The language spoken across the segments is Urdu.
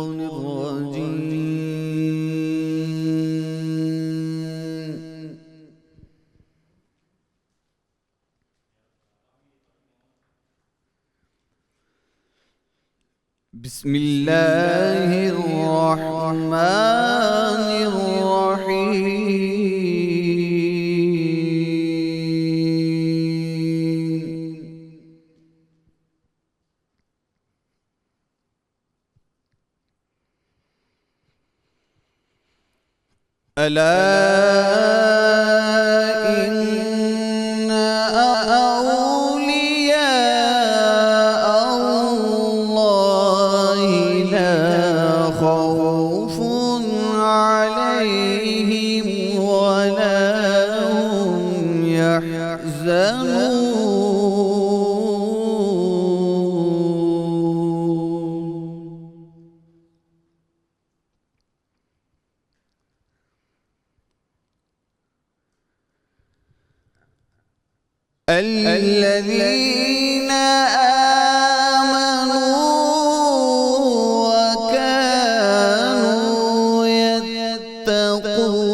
الشيطان الرجيم. بسم الله الرحمن الرحيم. ألا إن أولياء الله لا خوف عليهم ولا هم يحزنون. الذين آمنوا وكانوا يتقون.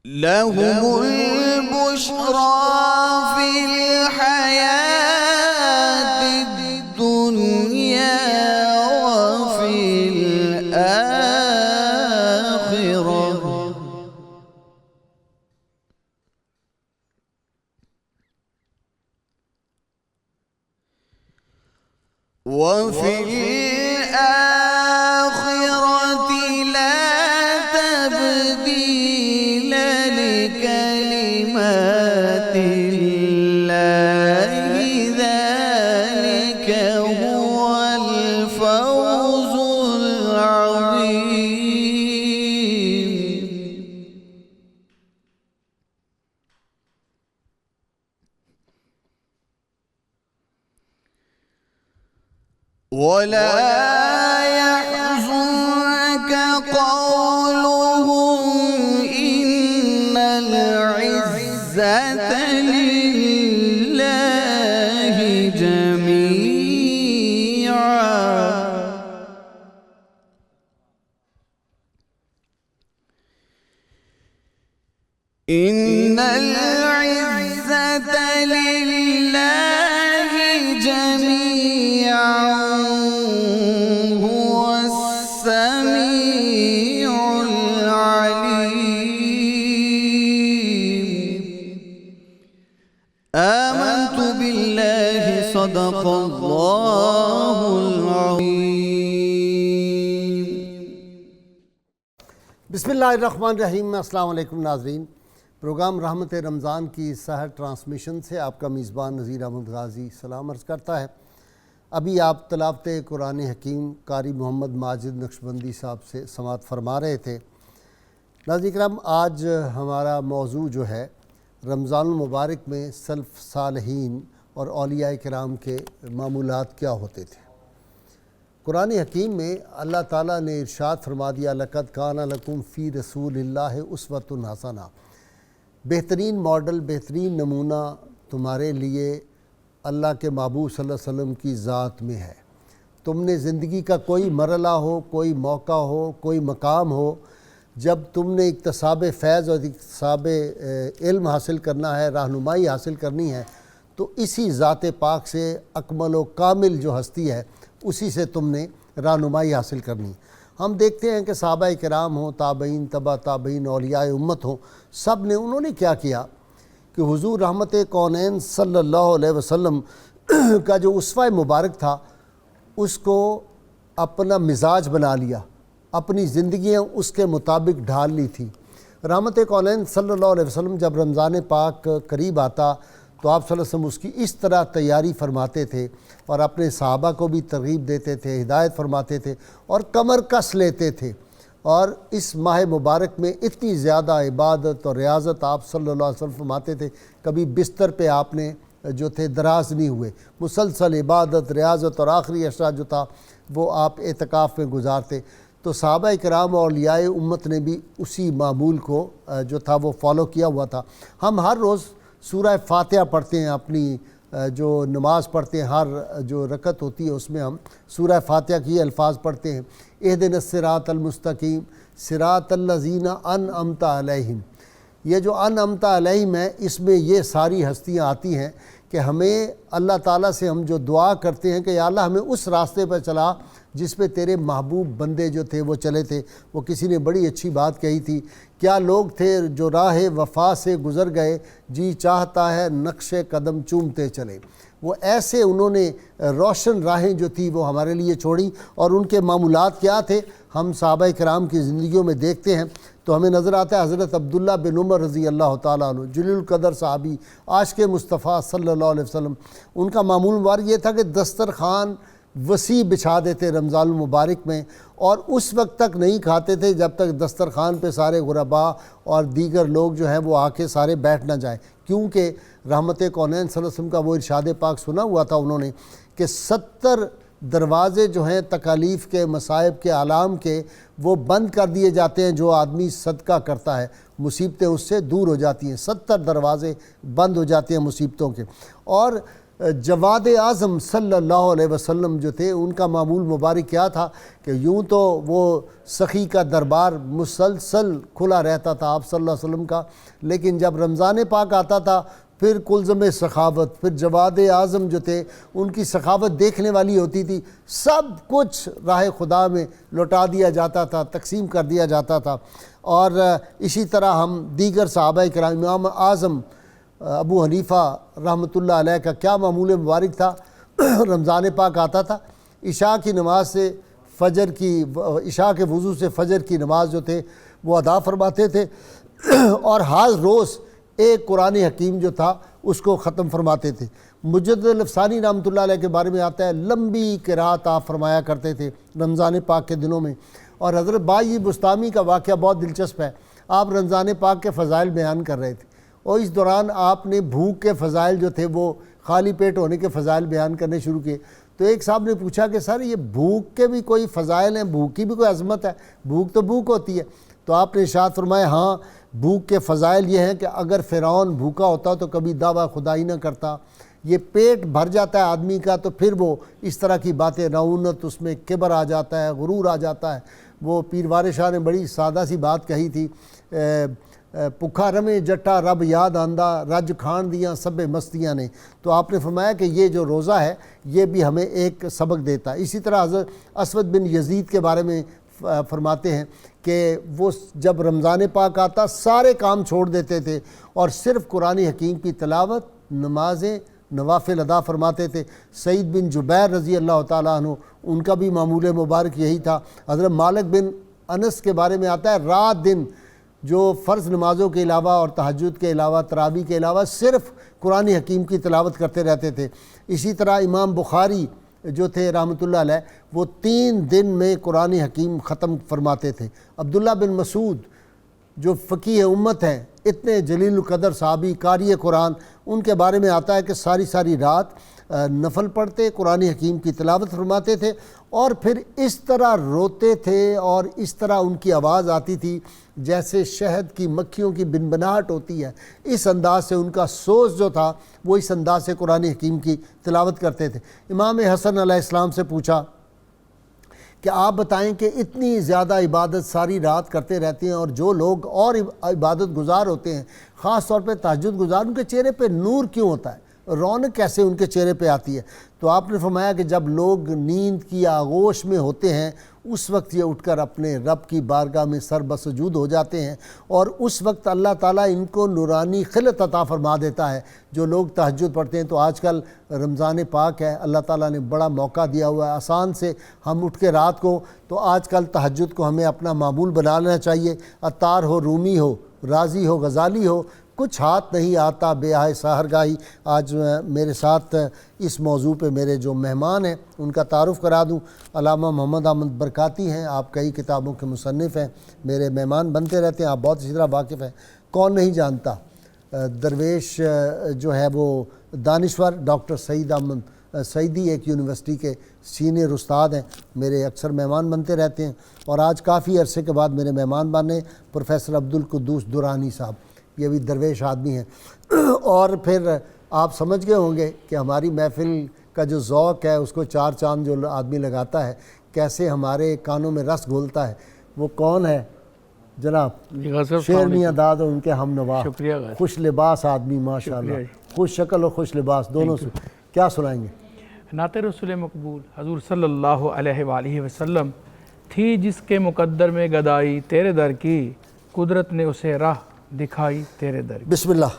لهم البشرى في الحياة الدنيا وفي الآخرة لا تبديل لكلمات الله، ذلك هو الفوز العظيم. ولا يحزنك قولهم إن العزة لله جميعا. إن العزة لله جميعا هو السميع العليم. آمنت بالله صدق الله العظيم. بسم اللہ الرحمن الرحیم. السلام علیکم ناظرین. پروگرام رحمت رمضان کی سحر ٹرانسمیشن سے آپ کا میزبان نذیر احمد غازی سلام عرض کرتا ہے. ابھی آپ تلاوت قرآن حکیم قاری محمد ماجد نقشبندی صاحب سے سماعت فرما رہے تھے. ناظرین کرام، آج ہمارا موضوع جو ہے رمضان المبارک میں سلف صالحین اور اولیاء کرام کے معمولات کیا ہوتے تھے. قرآن حکیم میں اللہ تعالیٰ نے ارشاد فرما دیا، لَقَدْ كَانَ لَكُمْ فِي رَسُولِ اللَّهِ أُسْوَةٌ حَسَنَةٌ. بہترین ماڈل، بہترین نمونہ تمہارے لیے اللہ کے محبوب صلی اللہ علیہ وسلم کی ذات میں ہے. تم نے زندگی کا کوئی مرحلہ ہو، کوئی موقع ہو، کوئی مقام ہو، جب تم نے اکتساب فیض اور اکتساب علم حاصل کرنا ہے، رہنمائی حاصل کرنی ہے، تو اسی ذات پاک سے اکمل و کامل جو ہستی ہے اسی سے تم نے رہنمائی حاصل کرنی. ہم دیکھتے ہیں کہ صحابہ کرام ہوں، تابعین، تبع تابعین، اولیاء امت ہوں، سب نے انہوں نے کیا کیا کہ حضور رحمت کونین صلی اللہ علیہ وسلم کا جو اسوہ مبارک تھا اس کو اپنا مزاج بنا لیا، اپنی زندگیاں اس کے مطابق ڈھال لی تھی. رحمت کونین صلی اللہ علیہ وسلم جب رمضان پاک قریب آتا تو آپ صلی اللہ علیہ وسلم اس کی اس طرح تیاری فرماتے تھے اور اپنے صحابہ کو بھی ترغیب دیتے تھے، ہدایت فرماتے تھے اور کمر کس لیتے تھے. اور اس ماہ مبارک میں اتنی زیادہ عبادت اور ریاضت آپ صلی اللہ علیہ وسلم فرماتے تھے، کبھی بستر پہ آپ نے جو تھے دراز نہیں ہوئے، مسلسل عبادت، ریاضت، اور آخری عشرہ جو تھا وہ آپ اعتکاف میں گزارتے. تو صحابہ کرام اور اولیاء امت نے بھی اسی معمول کو جو تھا وہ فالو کیا ہوا تھا۔ ہم ہر روز سورہ فاتحہ پڑھتے ہیں، اپنی جو نماز پڑھتے ہیں، ہر جو رکعت ہوتی ہے اس میں ہم سورہ فاتحہ کی الفاظ پڑھتے ہیں، اہدنا الصراط المستقیم صراط الذین انعمت علیہم۔ یہ جو انعمت علیہم ہے، اس میں یہ ساری ہستیاں آتی ہیں کہ ہمیں اللہ تعالیٰ سے ہم جو دعا کرتے ہیں کہ یا اللہ ہمیں اس راستے پر چلا جس پہ تیرے محبوب بندے جو تھے وہ چلے تھے۔ وہ کسی نے بڑی اچھی بات کہی تھی، کیا لوگ تھے جو راہ وفا سے گزر گئے، جی چاہتا ہے نقش قدم چومتے چلے۔ وہ ایسے انہوں نے روشن راہیں جو تھی وہ ہمارے لیے چھوڑی، اور ان کے معمولات کیا تھے ہم صحابہ کرام کی زندگیوں میں دیکھتے ہیں تو ہمیں نظر آتا ہے حضرت عبداللہ بن عمر رضی اللہ تعالیٰ عنہ، جلیل القدر صحابی، عاشق مصطفیٰ صلی اللہ علیہ وسلم، ان کا معمول مبارک یہ تھا کہ دسترخوان وسیع بچھا دیتے رمضان المبارک میں، اور اس وقت تک نہیں کھاتے تھے جب تک دسترخوان پہ سارے غربا اور دیگر لوگ جو ہیں وہ آ کے سارے بیٹھ نہ جائیں، کیونکہ رحمت کونین صلی اللہ علیہ وسلم کا وہ ارشاد پاک سنا ہوا تھا انہوں نے کہ 70 دروازے جو ہیں تکالیف کے، مصائب کے، آلام کے، وہ بند کر دیے جاتے ہیں۔ جو آدمی صدقہ کرتا ہے مصیبتیں اس سے دور ہو جاتی ہیں، 70 دروازے بند ہو جاتے ہیں مصیبتوں کے۔ اور جواد اعظم صلی اللہ علیہ وسلم جو تھے ان کا معمول مبارک کیا تھا کہ یوں تو وہ سخی کا دربار مسلسل کھلا رہتا تھا آپ صلی اللہ علیہ وسلم کا، لیکن جب رمضان پاک آتا تھا پھر کلزم سخاوت، پھر جواد اعظم جو تھے ان کی سخاوت دیکھنے والی ہوتی تھی، سب کچھ راہ خدا میں لوٹا دیا جاتا تھا، تقسیم کر دیا جاتا تھا۔ اور اسی طرح ہم دیگر صحابہ کرام، امام اعظم ابو حنیفہ رحمۃ اللہ علیہ کا کیا معمول مبارک تھا، رمضان پاک آتا تھا، عشاء کی نماز سے عشاء کے وضو سے فجر کی نماز جو تھے وہ ادا فرماتے تھے، اور ہر روز ایک قرآن حکیم جو تھا اس کو ختم فرماتے تھے۔ مجدد الافسانی رحمۃ اللہ علیہ کے بارے میں آتا ہے لمبی قرات آپ فرمایا کرتے تھے رمضان پاک کے دنوں میں۔ اور حضرت بائی بستامی کا واقعہ بہت دلچسپ ہے، آپ رمضان پاک کے فضائل بیان کر رہے تھے، اور اس دوران آپ نے بھوک کے فضائل جو تھے وہ خالی پیٹ ہونے کے فضائل بیان کرنے شروع کیے۔ تو ایک صاحب نے پوچھا کہ سر یہ بھوک کے بھی کوئی فضائل ہیں، بھوک کی بھی کوئی عظمت ہے؟ بھوک تو بھوک ہوتی ہے۔ تو آپ نے ارشاد فرمایا ہاں، بھوک کے فضائل یہ ہیں کہ اگر فرعون بھوکا ہوتا تو کبھی دعویٰ خدائی نہ کرتا، یہ پیٹ بھر جاتا ہے آدمی کا تو پھر وہ اس طرح کی باتیں، رعونت، اس میں کبر آ جاتا ہے، غرور آ جاتا ہے۔ وہ پیر وارث شاہ نے بڑی سادہ سی بات کہی تھی، پکھا رمے جٹا رب یاد آندہ، رج کھان دیاں سب مستیاں نے۔ تو آپ نے فرمایا کہ یہ جو روزہ ہے یہ بھی ہمیں ایک سبق دیتا ہے۔ اسی طرح حضرت اسود بن یزید کے بارے میں فرماتے ہیں کہ وہ جب رمضان پاک آتا سارے کام چھوڑ دیتے تھے اور صرف قرآن حکیم کی تلاوت، نمازیں، نوافل ادا فرماتے تھے۔ سعید بن جبیر رضی اللہ تعالیٰ عنہ، ان کا بھی معمول مبارک یہی تھا۔ حضرت مالک بن انس کے بارے میں آتا ہے رات دن جو فرض نمازوں کے علاوہ اور تہجد کے علاوہ، تراویح کے علاوہ صرف قرآن حکیم کی تلاوت کرتے رہتے تھے۔ اسی طرح امام بخاری جو تھے رحمۃ اللہ علیہ، وہ 3 دن میں قرآن حکیم ختم فرماتے تھے۔ عبداللہ بن مسعود جو فقیہ امت ہیں، اتنے جلیل القدر صحابی، قاری قرآن، ان کے بارے میں آتا ہے کہ ساری رات نفل پڑھتے، قرآن حکیم کی تلاوت فرماتے تھے، اور پھر اس طرح روتے تھے اور اس طرح ان کی آواز آتی تھی جیسے شہد کی مکھیوں کی بنبناہٹ ہوتی ہے۔ اس انداز سے ان کا سوز جو تھا وہ اس انداز سے قرآن حکیم کی تلاوت کرتے تھے۔ امام حسن علیہ السلام سے پوچھا کہ آپ بتائیں کہ اتنی زیادہ عبادت ساری رات کرتے رہتے ہیں، اور جو لوگ اور عبادت گزار ہوتے ہیں، خاص طور پہ تہجد گزار، ان کے چہرے پہ نور کیوں ہوتا ہے، رونق کیسے ان کے چہرے پہ آتی ہے؟ تو آپ نے فرمایا کہ جب لوگ نیند کی آغوش میں ہوتے ہیں اس وقت یہ اٹھ کر اپنے رب کی بارگاہ میں سر بسجود ہو جاتے ہیں، اور اس وقت اللہ تعالیٰ ان کو نورانی خلت عطا فرما دیتا ہے۔ جو لوگ تہجد پڑھتے ہیں، تو آج کل رمضان پاک ہے، اللہ تعالیٰ نے بڑا موقع دیا ہوا ہے آسان سے، ہم اٹھ کے رات کو، تو آج کل تہجد کو ہمیں اپنا معمول بنا لینا چاہیے۔ عطار ہو، رومی ہو، رازی ہو، غزالی ہو، کچھ ہاتھ نہیں آتا بے آئے سحرگاہی۔ آج میرے ساتھ اس موضوع پہ میرے جو مہمان ہیں ان کا تعارف کرا دوں۔ علامہ محمد احمد برکاتی ہیں، آپ کئی کتابوں کے مصنف ہیں، میرے مہمان بنتے رہتے ہیں، آپ بہت اسی طرح واقف ہیں۔ کون نہیں جانتا درویش جو ہے وہ دانشور ڈاکٹر سعید احمد سعیدی ایک یونیورسٹی کے سینئر استاد ہیں، میرے اکثر مہمان بنتے رہتے ہیں، اور آج کافی عرصے کے بعد میرے مہمان بنے پروفیسر عبدالقدوس درانی صاحب، یہ بھی درویش آدمی ہیں۔ اور پھر آپ سمجھ گئے ہوں گے کہ ہماری محفل کا جو ذوق ہے اس کو چار چاند جو آدمی لگاتا ہے، کیسے ہمارے کانوں میں رس گھولتا ہے، وہ کون ہے جناب؟ شیر میاں داد اور ان کے ہم نوا، خوش لباس آدمی ماشاءاللہ، خوش شکل اور خوش لباس دونوں سے کیا سنائیں گے؟ نعت رسول مقبول حضور صلی اللہ علیہ وآلہ وسلم، تھی جس کے مقدر میں گدائی تیرے در کی، قدرت نے اسے راہ دکھائی تیرے در کی۔ بسم اللہ۔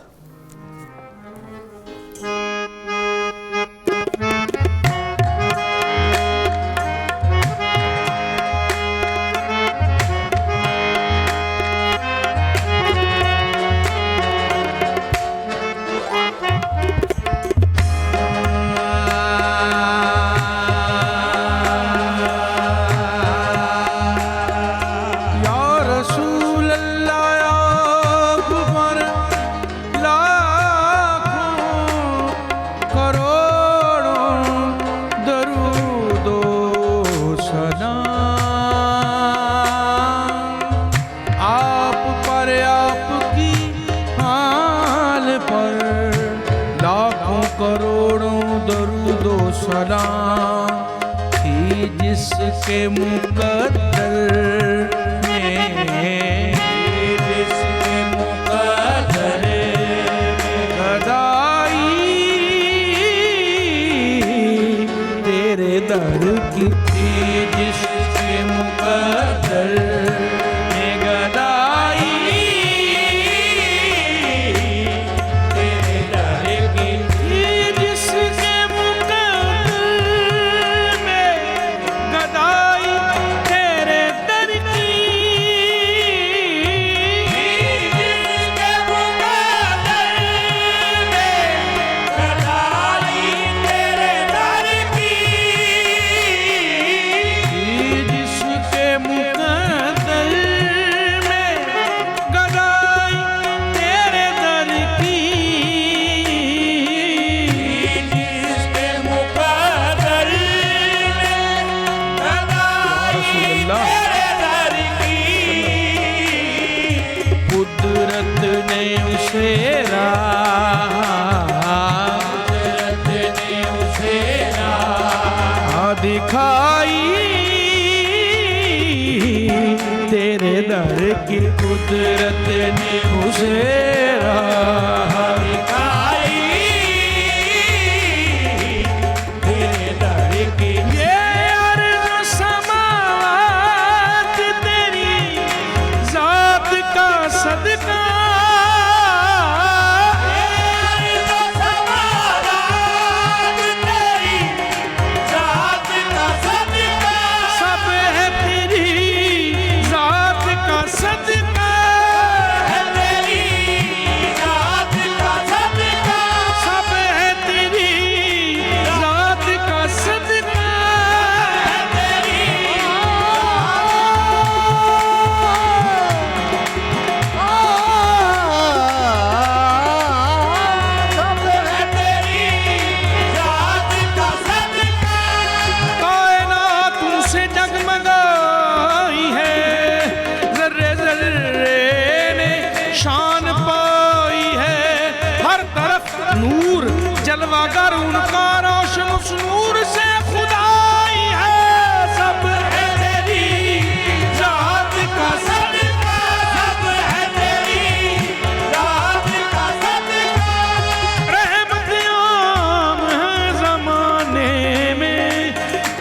تھی جس کے مقدر میں، جس کے مقدر میں گدائی تیرے در کی، تھی جس کے مقدر میں گدائی تیرے در کی، تھی جس کے دکھائی تیرے در کی، قدرت نے اسے راہ دکھائی تیرے در کی۔ یہ عرض سماوات تیری ذات کا صدقہ، جلوہ گر ان کا روشن اس نور سے خدائی ہے، سب ہے تیری ذات کا صدقہ، سب ہے تیری ذات کا صدقہ۔ رحمت عام ہے زمانے میں،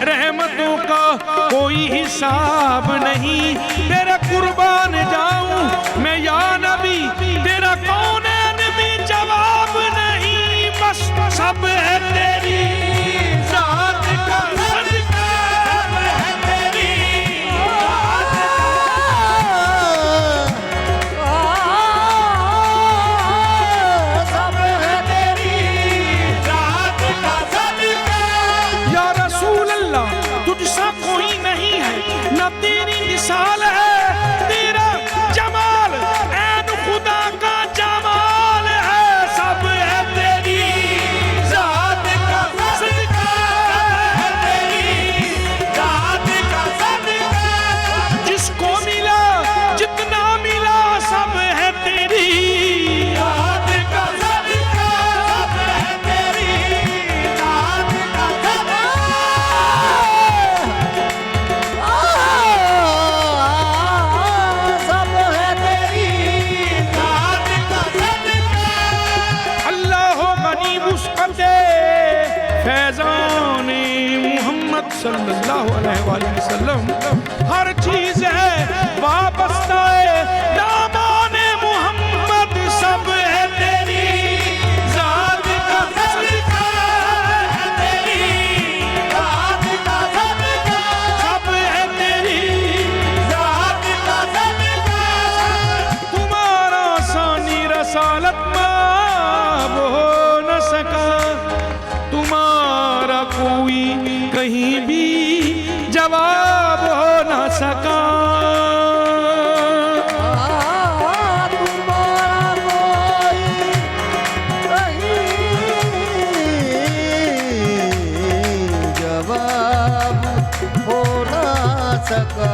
رحمتوں کا کوئی حساب نہیں، تیرے قربان جاؤں میں یا نبی، تیرا کون ہے نبی جواب نہیں، بس سب ہے تیری صلی اللہ علیہ وآلہ وسلم ہر چیز ہے وابستہ دامان محمد سب ہے تیری ذات کا صدقہ ہے تیری ذات کا صدقہ سب ہے تیری ذات کا صدقہ تمہارا ثانی رسالت ماب ہو نہ سکا تمہارا کوئی کہیں بھی جواب ہو نہ سکا جواب ہو نہ سکا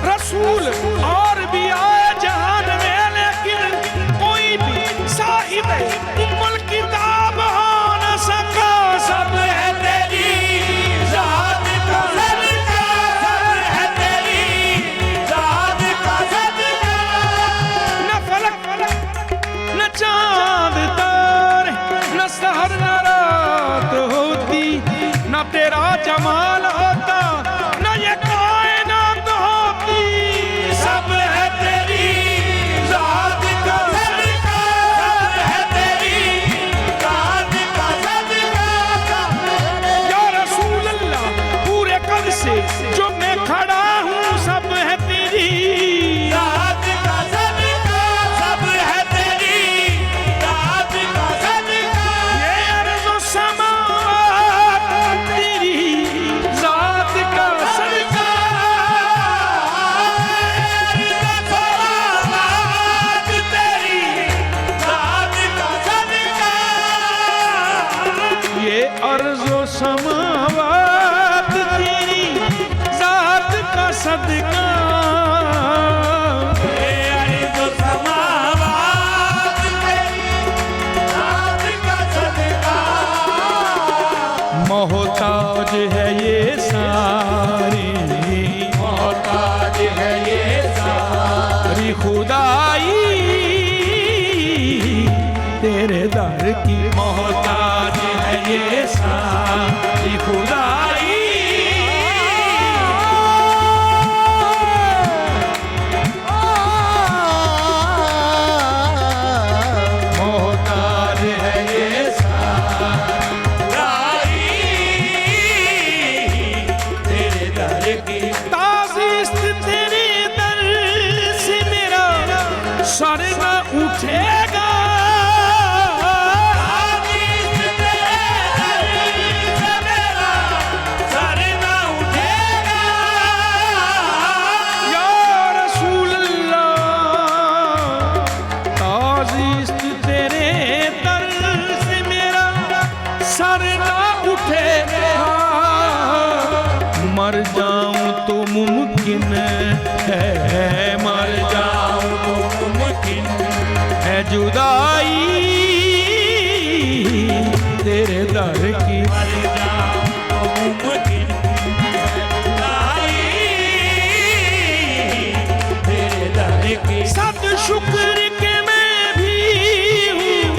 رسول اور بھی آئے جہان میں لیکن کوئی بھی صاحب ام الکتاب ہو نہ سکا سب ہے تیری ذات کا صدقہ سب ہے تیری ذات کا صدقہ نہ فلک نہ چاند تارے نہ سحر نہ رات ہوتی نہ تیرا جمال ہوتا نہ یہ کائنات ہوتی سب ہے تیری ذات کا صدقہ سب ہے تیری ذات کا صدقہ یا رسول اللہ پورے قد سے جو میں کھڑا ہوں سب ہے تیری ذات کا صدقہ سب ہے تیری ذات کا صدقہ یہ عرض و سماوات تیری ذات کا صدقہ یہ عرض و سماوات تیری ذات کا صدقہ یہ عرض و سماوات تیری ذات کا صدقہ محتاج ہے یہ ساری محتاج ہے یہ ساری خدائی تیرے در کی محتاج ہے یہ ساری خدائی محتاج ہے یہ تیرے در کی تعزیست تیرے در سے میرا سر نہ اٹھے گا تعزیست تیرے در سے میرا سر نہ اٹھے گا یا رسول اللہ تعزیست تیرے در سے میرا سر نہ اٹھے گا مر جاؤں تو ممکن ہے مر جاؤں تو ممکن ہے جدائی تیرے در کی مر جاؤں تو ممکن ہے جدائی تیرے در کی صد شکر کہ میں بھی ہوں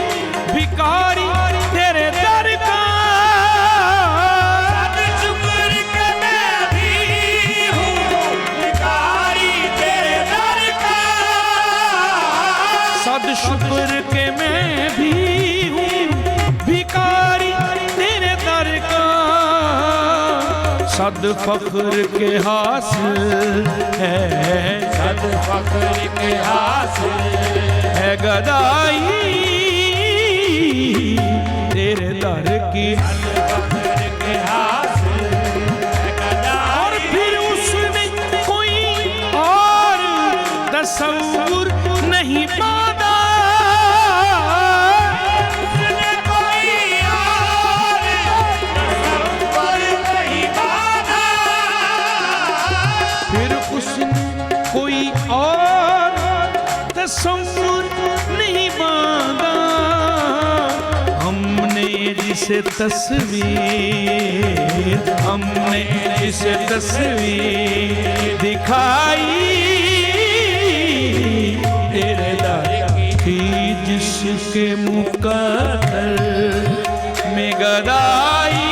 بھکاری تیرے در کا صد شکر کہ میں بھی ہوں بھکاری تیرے در کا صد شکر کہ میں بھی ہوں بھکاری تیرے در کا صد فخر کے حاصل ہے صد فخر کے حاصل ہے گدائی تیرے در کی صد فخر کے حاصل ہے گدائی اور پھر اس میں کوئی اور تصور نہیں پاتا اس نے کوئی اور تصور نہیں پاتا پھر اس نے کوئی اور تصور نہیں باندھا ہم نے جسے تصویر ہم نے جسے تصویر دکھائی تیرے در کی جس کے مقدر میں گدائی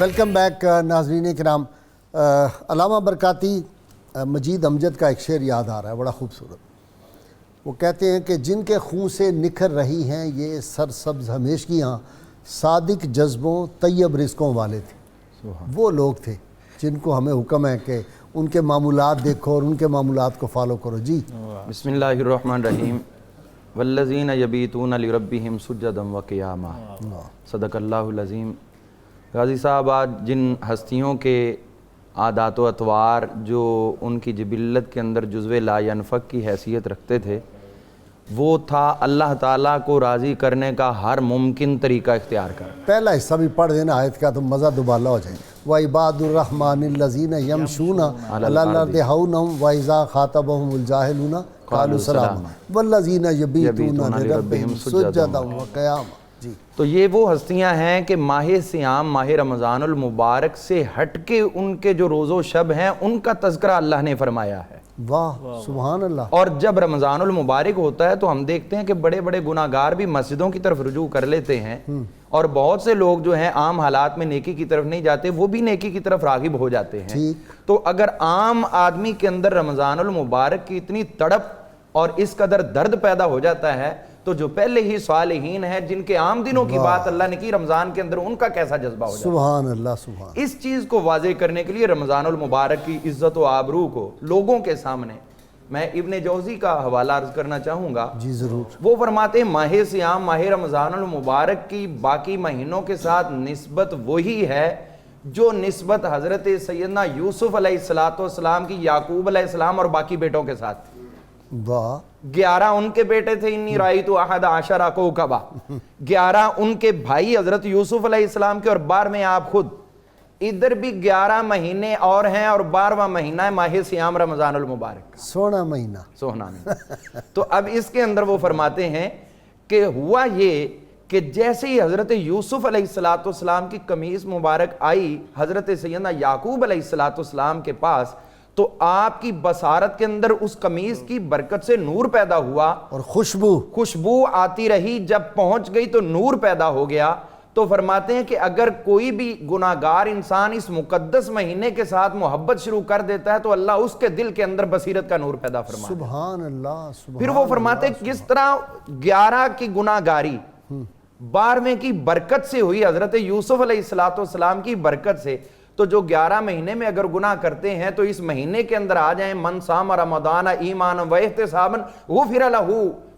ویلکم بیک ناظرین کرام. علامہ برکاتی مجید امجد کا ایک شعر یاد آ رہا ہے بڑا خوبصورت. وہ کہتے ہیں کہ جن کے خون سے نکھر رہی ہیں یہ سرسبز ہمیشگیاں صادق جذبوں طیب رزقوں والے تھے. وہ لوگ تھے جن کو ہمیں حکم ہے کہ ان کے معمولات دیکھو اور ان کے معمولات کو فالو کرو. جی بسم اللہ الرحمن الرحیم. والذین یبیتون لربہم سجدا وقیاما. صدق اللہ العظیم. غازی صاحب آج جن ہستیوں کے عادات و اطوار جو ان کی جبلت کے اندر جزو لا ینفک کی حیثیت رکھتے تھے وہ تھا اللہ تعالیٰ کو راضی کرنے کا ہر ممکن طریقہ اختیار کر. پہلا حصہ بھی پڑھ دینا آیت کا تو مزہ دوبالا ہو جائے. وَعِبَادُ الرَّحْمَنِ الَّذِينَ يَمْشُونَ عَلَى الْأَرْضِ هَوْنًا وَإِذَا خَاطَبَهُمُ الْجَاهِلُونَ قَالُوا سَلَامًا وَالَّذِينَ يَبِيتُونَ لِرَبِّهِمْ سُجَّدًا وَقِيَامًا. جی تو یہ وہ ہستیاں ہیں کہ ماہ صیام ماہ رمضان المبارک سے ہٹ کے ان کے جو روز و شب ہیں ان کا تذکرہ اللہ نے فرمایا ہے. واہ سبحان اللہ. اور جب رمضان المبارک ہوتا ہے تو ہم دیکھتے ہیں کہ بڑے بڑے گناہ گار بھی مسجدوں کی طرف رجوع کر لیتے ہیں اور بہت سے لوگ جو ہیں عام حالات میں نیکی کی طرف نہیں جاتے وہ بھی نیکی کی طرف راغب ہو جاتے ہیں. تو اگر عام آدمی کے اندر رمضان المبارک کی اتنی تڑپ اور اس قدر درد پیدا ہو جاتا ہے تو جو پہلے ہی صالحین ہیں جن کے عام دنوں کی بات اللہ نے کی رمضان کے اندر ان کا کیسا جذبہ ہو جاتا ہے. سبحان اللہ سبحان. اس چیز کو واضح کرنے کے لیے رمضان المبارک کی عزت و آبرو کو لوگوں کے سامنے میں ابن جوزی کا حوالہ عرض کرنا چاہوں گا. جی ضرور. وہ فرماتے ہیں ماہ صیام ماہ رمضان المبارک کی باقی مہینوں کے ساتھ نسبت وہی ہے جو نسبت حضرت سیدنا یوسف علیہ السلام کی یعقوب علیہ السلام اور باقی بیٹوں کے ساتھ تھی. واہ. 11 ان کے بیٹے تھے انی رأیت احد عشر کوکبا. 11 ان کے بھائی حضرت یوسف علیہ السلام کے اور 12ویں آپ خود. ادھر بھی 11 مہینے اور ہیں اور 12واں مہینہ ہے ماہ صیام رمضان المبارک. سونا مہینہ. سونا مہینہ. تو اب اس کے اندر وہ فرماتے ہیں کہ ہوا یہ کہ جیسے ہی حضرت یوسف علیہ السلام کی قمیص مبارک آئی حضرت سیدنا یعقوب علیہ السلام کے پاس تو آپ کی بصارت کے اندر اس قمیص کی برکت سے نور پیدا ہوا اور خوشبو آتی رہی. جب پہنچ گئی تو نور پیدا ہو گیا. تو فرماتے ہیں کہ اگر کوئی بھی گناہگار انسان اس مقدس مہینے کے ساتھ محبت شروع کر دیتا ہے تو اللہ اس کے دل کے اندر بصیرت کا نور پیدا فرماتا ہے. سبحان اللہ. پھر وہ فرماتے ہیں کس طرح 11 کی گناہگاری 12ویں کی برکت سے ہوئی حضرت یوسف علیہ السلام کی برکت سے. تو جو 11 مہینے میں اگر گناہ کرتے ہیں تو اس مہینے کے اندر آ جائیں من صام رمضان ایمانا و احتسابا غفر لہ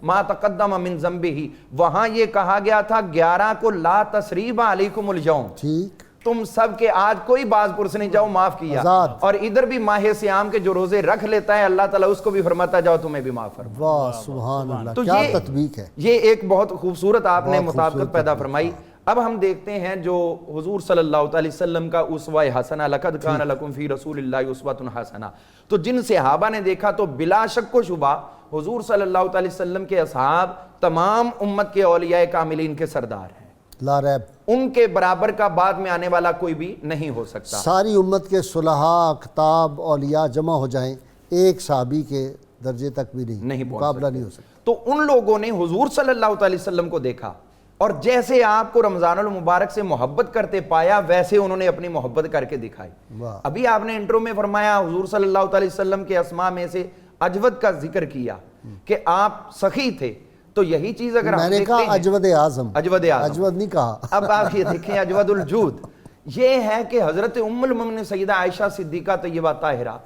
ما تقدم من ذنبہ. وہاں یہ کہا گیا تھا 11 کو لا تثریب علیکم اليوم. ٹھیک. تم سب کے آج کوئی باز پرس نہیں جاؤ معاف کیا. اور ادھر بھی ماہ صیام کے جو روزے رکھ لیتا ہے اللہ تعالیٰ اس کو بھی فرماتا جاؤ تمہیں بھی معاف فرما. واہ سبحان اللہ. تو کیا تطبیق ہے. یہ ایک بہت خوبصورت آپ نے مطابقت پیدا فرمائی. اب ہم دیکھتے ہیں جو حضور صلی اللہ علیہ وسلم کا اسوہ حسنہ لقد کان لکم فی رسول اللہ اسوۃ حسنہ. تو جن صحابہ نے دیکھا تو بلا شک و شبہ حضور صلی اللہ علیہ وسلم کے اصحاب تمام امت کے اولیاء کاملین کے سردار ہیں. لا ریب. ان کے برابر کا بعد میں آنے والا کوئی بھی نہیں ہو سکتا. ساری امت کے صلحاء اقطاب اولیاء جمع ہو جائیں ایک صحابی کے درجے تک بھی نہیں مقابلہ نہیں ہو سکتا. تو ان لوگوں نے حضور صلی اللہ علیہ وسلم کو دیکھا اور جیسے آپ کو رمضان المبارک سے محبت کرتے پایا ویسے انہوں نے اپنی محبت کر کے دکھائی. ابھی آپ نے انٹرو میں فرمایا حضور صلی اللہ علیہ وسلم کے اسماء میں سے اجود کا ذکر کیا کہ آپ سخی تھے. تو یہی چیز اگر میں نے کہا اجود اعظم. اجود نہیں کہا. اب آپ یہ دیکھیں اجود الجود یہ ہے کہ حضرت ام المؤمنین سیدہ عائشہ صدیقہ طیبہ طاہرہ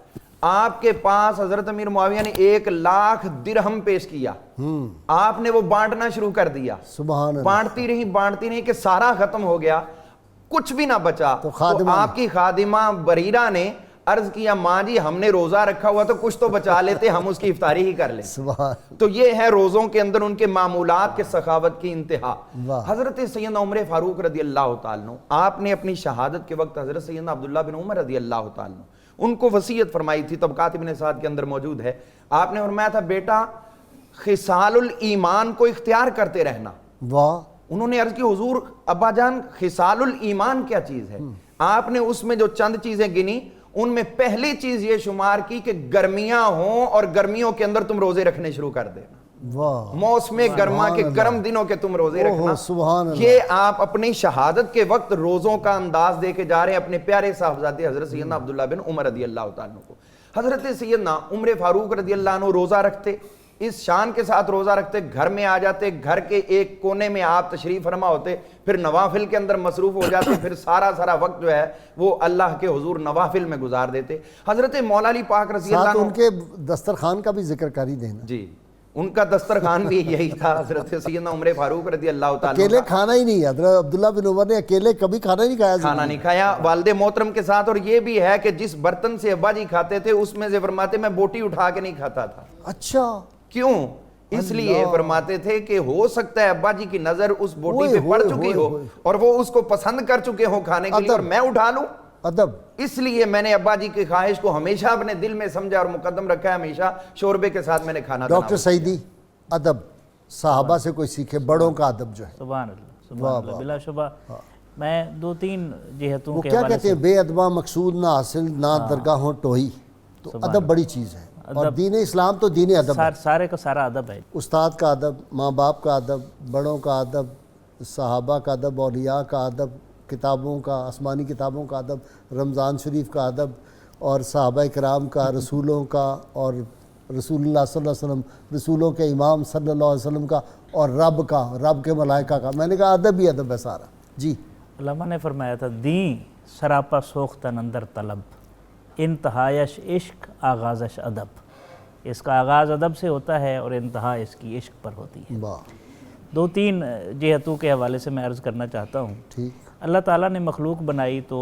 آپ کے پاس حضرت امیر معاویہ نے 1,00,000 درہم پیش کیا. آپ نے وہ بانٹنا شروع کر دیا. سبحان اللہ. بانٹتی رہی کہ سارا ختم ہو گیا. کچھ بھی نہ بچا تو آپ کی خادمہ بریرہ نے عرض کیا ماں جی ہم نے روزہ رکھا ہوا تو کچھ تو بچا لیتے، ہم اس کی افطاری ہی کر لیں۔ تو یہ ہے روزوں کے اندر ان کے معمولات کے سخاوت کی انتہا۔ حضرت سیدنا عمر فاروق رضی اللہ تعالیٰ عنہ، آپ نے اپنی شہادت کے وقت حضرت سیدنا عبداللہ بن عمر رضی اللہ تعالیٰ عنہ ان کو وصیت فرمائی تھی، طبقات ابن سعد کے اندر موجود ہے۔ آپ نے فرمایا تھا بیٹا خصال الایمان کو اختیار کرتے رہنا۔ انہوں نے عرض کی حضور ابا جان خصال الایمان کیا چیز ہے؟ آپ نے اس میں جو چند چیزیں گنی ان میں پہلی چیز یہ شمار کی کہ گرمیاں ہوں اور گرمیوں کے اندر تم روزے رکھنے شروع کر دینا، موسم گرما کے گرم دنوں کے تم روزے رکھنا۔ یہ آپ اپنی شہادت کے وقت روزوں کا انداز دے کے جا رہے ہیں اپنے پیارے صاحبزادے حضرت سیدنا عبداللہ بن عمر رضی اللہ تعالیٰ کو۔ حضرت سیدنا عمر فاروق رضی اللہ عنہ روزہ رکھتے، اس شان کے ساتھ روزہ رکھتے، گھر میں آ جاتے، گھر کے ایک کونے میں آپ تشریف فرما ہوتے، پھر نوافل کے اندر مصروف ہو جاتے، پھر سارا وقت جو ہے وہ اللہ کے حضور نوافل میں گزار دیتے۔ حضرت مولا علی پاک رضی اللہ عنہ ان کے دسترخوان کا بھی ذکر کر ہی دینا۔ جی ان کا دسترخوان بھی یہی تھا۔ حضرت سیدنا عمر فاروق رضی اللہ تعالیٰ اکیلے کھانا ہی نہیں، حضرت عبداللہ بن عمر نے اکیلے کبھی کھانا نہیں کھایا والد محترم کے ساتھ۔ اور یہ بھی ہے کہ جس برتن سے ابا جی کھاتے تھے اس میں سے فرماتے میں بوٹی اٹھا کے نہیں کھاتا تھا۔ اچھا کیوں؟ اس لیے فرماتے تھے کہ ہو سکتا ہے ابا جی کی نظر اس بوٹی پہ پڑ چکی ہو اور وہ اس کو پسند کر چکے ہوں کھانے کے لیے اور میں اٹھا لوں، اس لیے میں نے ابا جی کی خواہش کو ہمیشہ اپنے دل میں سمجھا اور مقدم رکھا ہے، ہمیشہ شوربے کے ساتھ میں نے کھانا۔ ڈاکٹر سعیدی ادب صحابہ سے کوئی سیکھے، بڑوں کا ادب جو ہے۔ سبحان اللہ سبحان اللہ، بلا شبہ میں دو تین جہتوں کے کیا کہتے ہیں بے ادبہ مقصود نہ حاصل نہ درگاہوں ٹوئی، تو ادب بڑی چیز ہے اور دین اسلام تو دین ادب ہے، سارے کا سارا ادب ہے۔ استاد کا ادب، ماں باپ کا ادب، بڑوں کا ادب، صحابہ کا ادب، اولیاء کا ادب، کتابوں کا، آسمانی کتابوں کا ادب، رمضان شریف کا ادب اور صحابہ کرام کا، رسولوں کا اور رسول اللہ صلی اللہ علیہ وسلم، رسولوں کے امام صلی اللہ علیہ وسلم کا اور رب کا، رب کے ملائکہ کا۔ میں نے کہا ادب ہی ادب ہے سارا۔ جی علامہ نے فرمایا تھا دین سراپا سوختن اندر طلب، انتہایش عشق آغازش ادب۔ اس کا آغاز ادب سے ہوتا ہے اور انتہا اس کی عشق پر ہوتی ہے۔ دو تین جہتوں کے حوالے سے میں عرض کرنا چاہتا ہوں۔ اللہ تعالیٰ نے مخلوق بنائی تو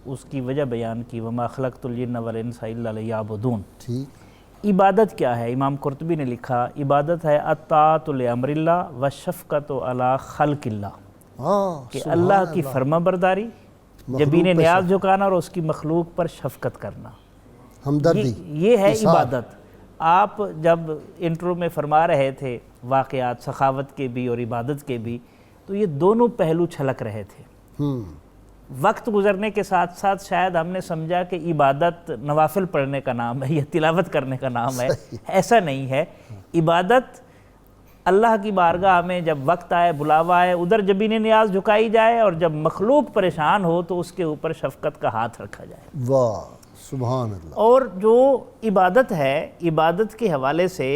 اس کی وجہ بیان کی، وما خلقت الجن والانس الا لیعبدون۔ عبادت کیا ہے؟ امام قرطبی نے لکھا عبادت ہے اطاعت لامر اللہ والشفقۃ علی خلق اللہ، کہ اللہ کی فرما برداری، جبین نیاز جھکانا اور اس کی مخلوق پر شفقت کرنا، ہمدردی، یہ ہے عبادت۔ آپ جب انٹرو میں فرما رہے تھے واقعات سخاوت کے بھی اور عبادت کے بھی، تو یہ دونوں پہلو چھلک رہے تھے۔ وقت گزرنے کے ساتھ ساتھ شاید ہم نے سمجھا کہ عبادت نوافل پڑھنے کا نام ہے یا تلاوت کرنے کا نام ہے، ایسا نہیں ہے۔ عبادت اللہ کی بارگاہ میں جب وقت آئے، بلاوا آئے، ادھر جبین نیاز جھکائی جائے اور جب مخلوق پریشان ہو تو اس کے اوپر شفقت کا ہاتھ رکھا جائے۔ واہ سبحان اللہ۔ اور جو عبادت ہے، عبادت کے حوالے سے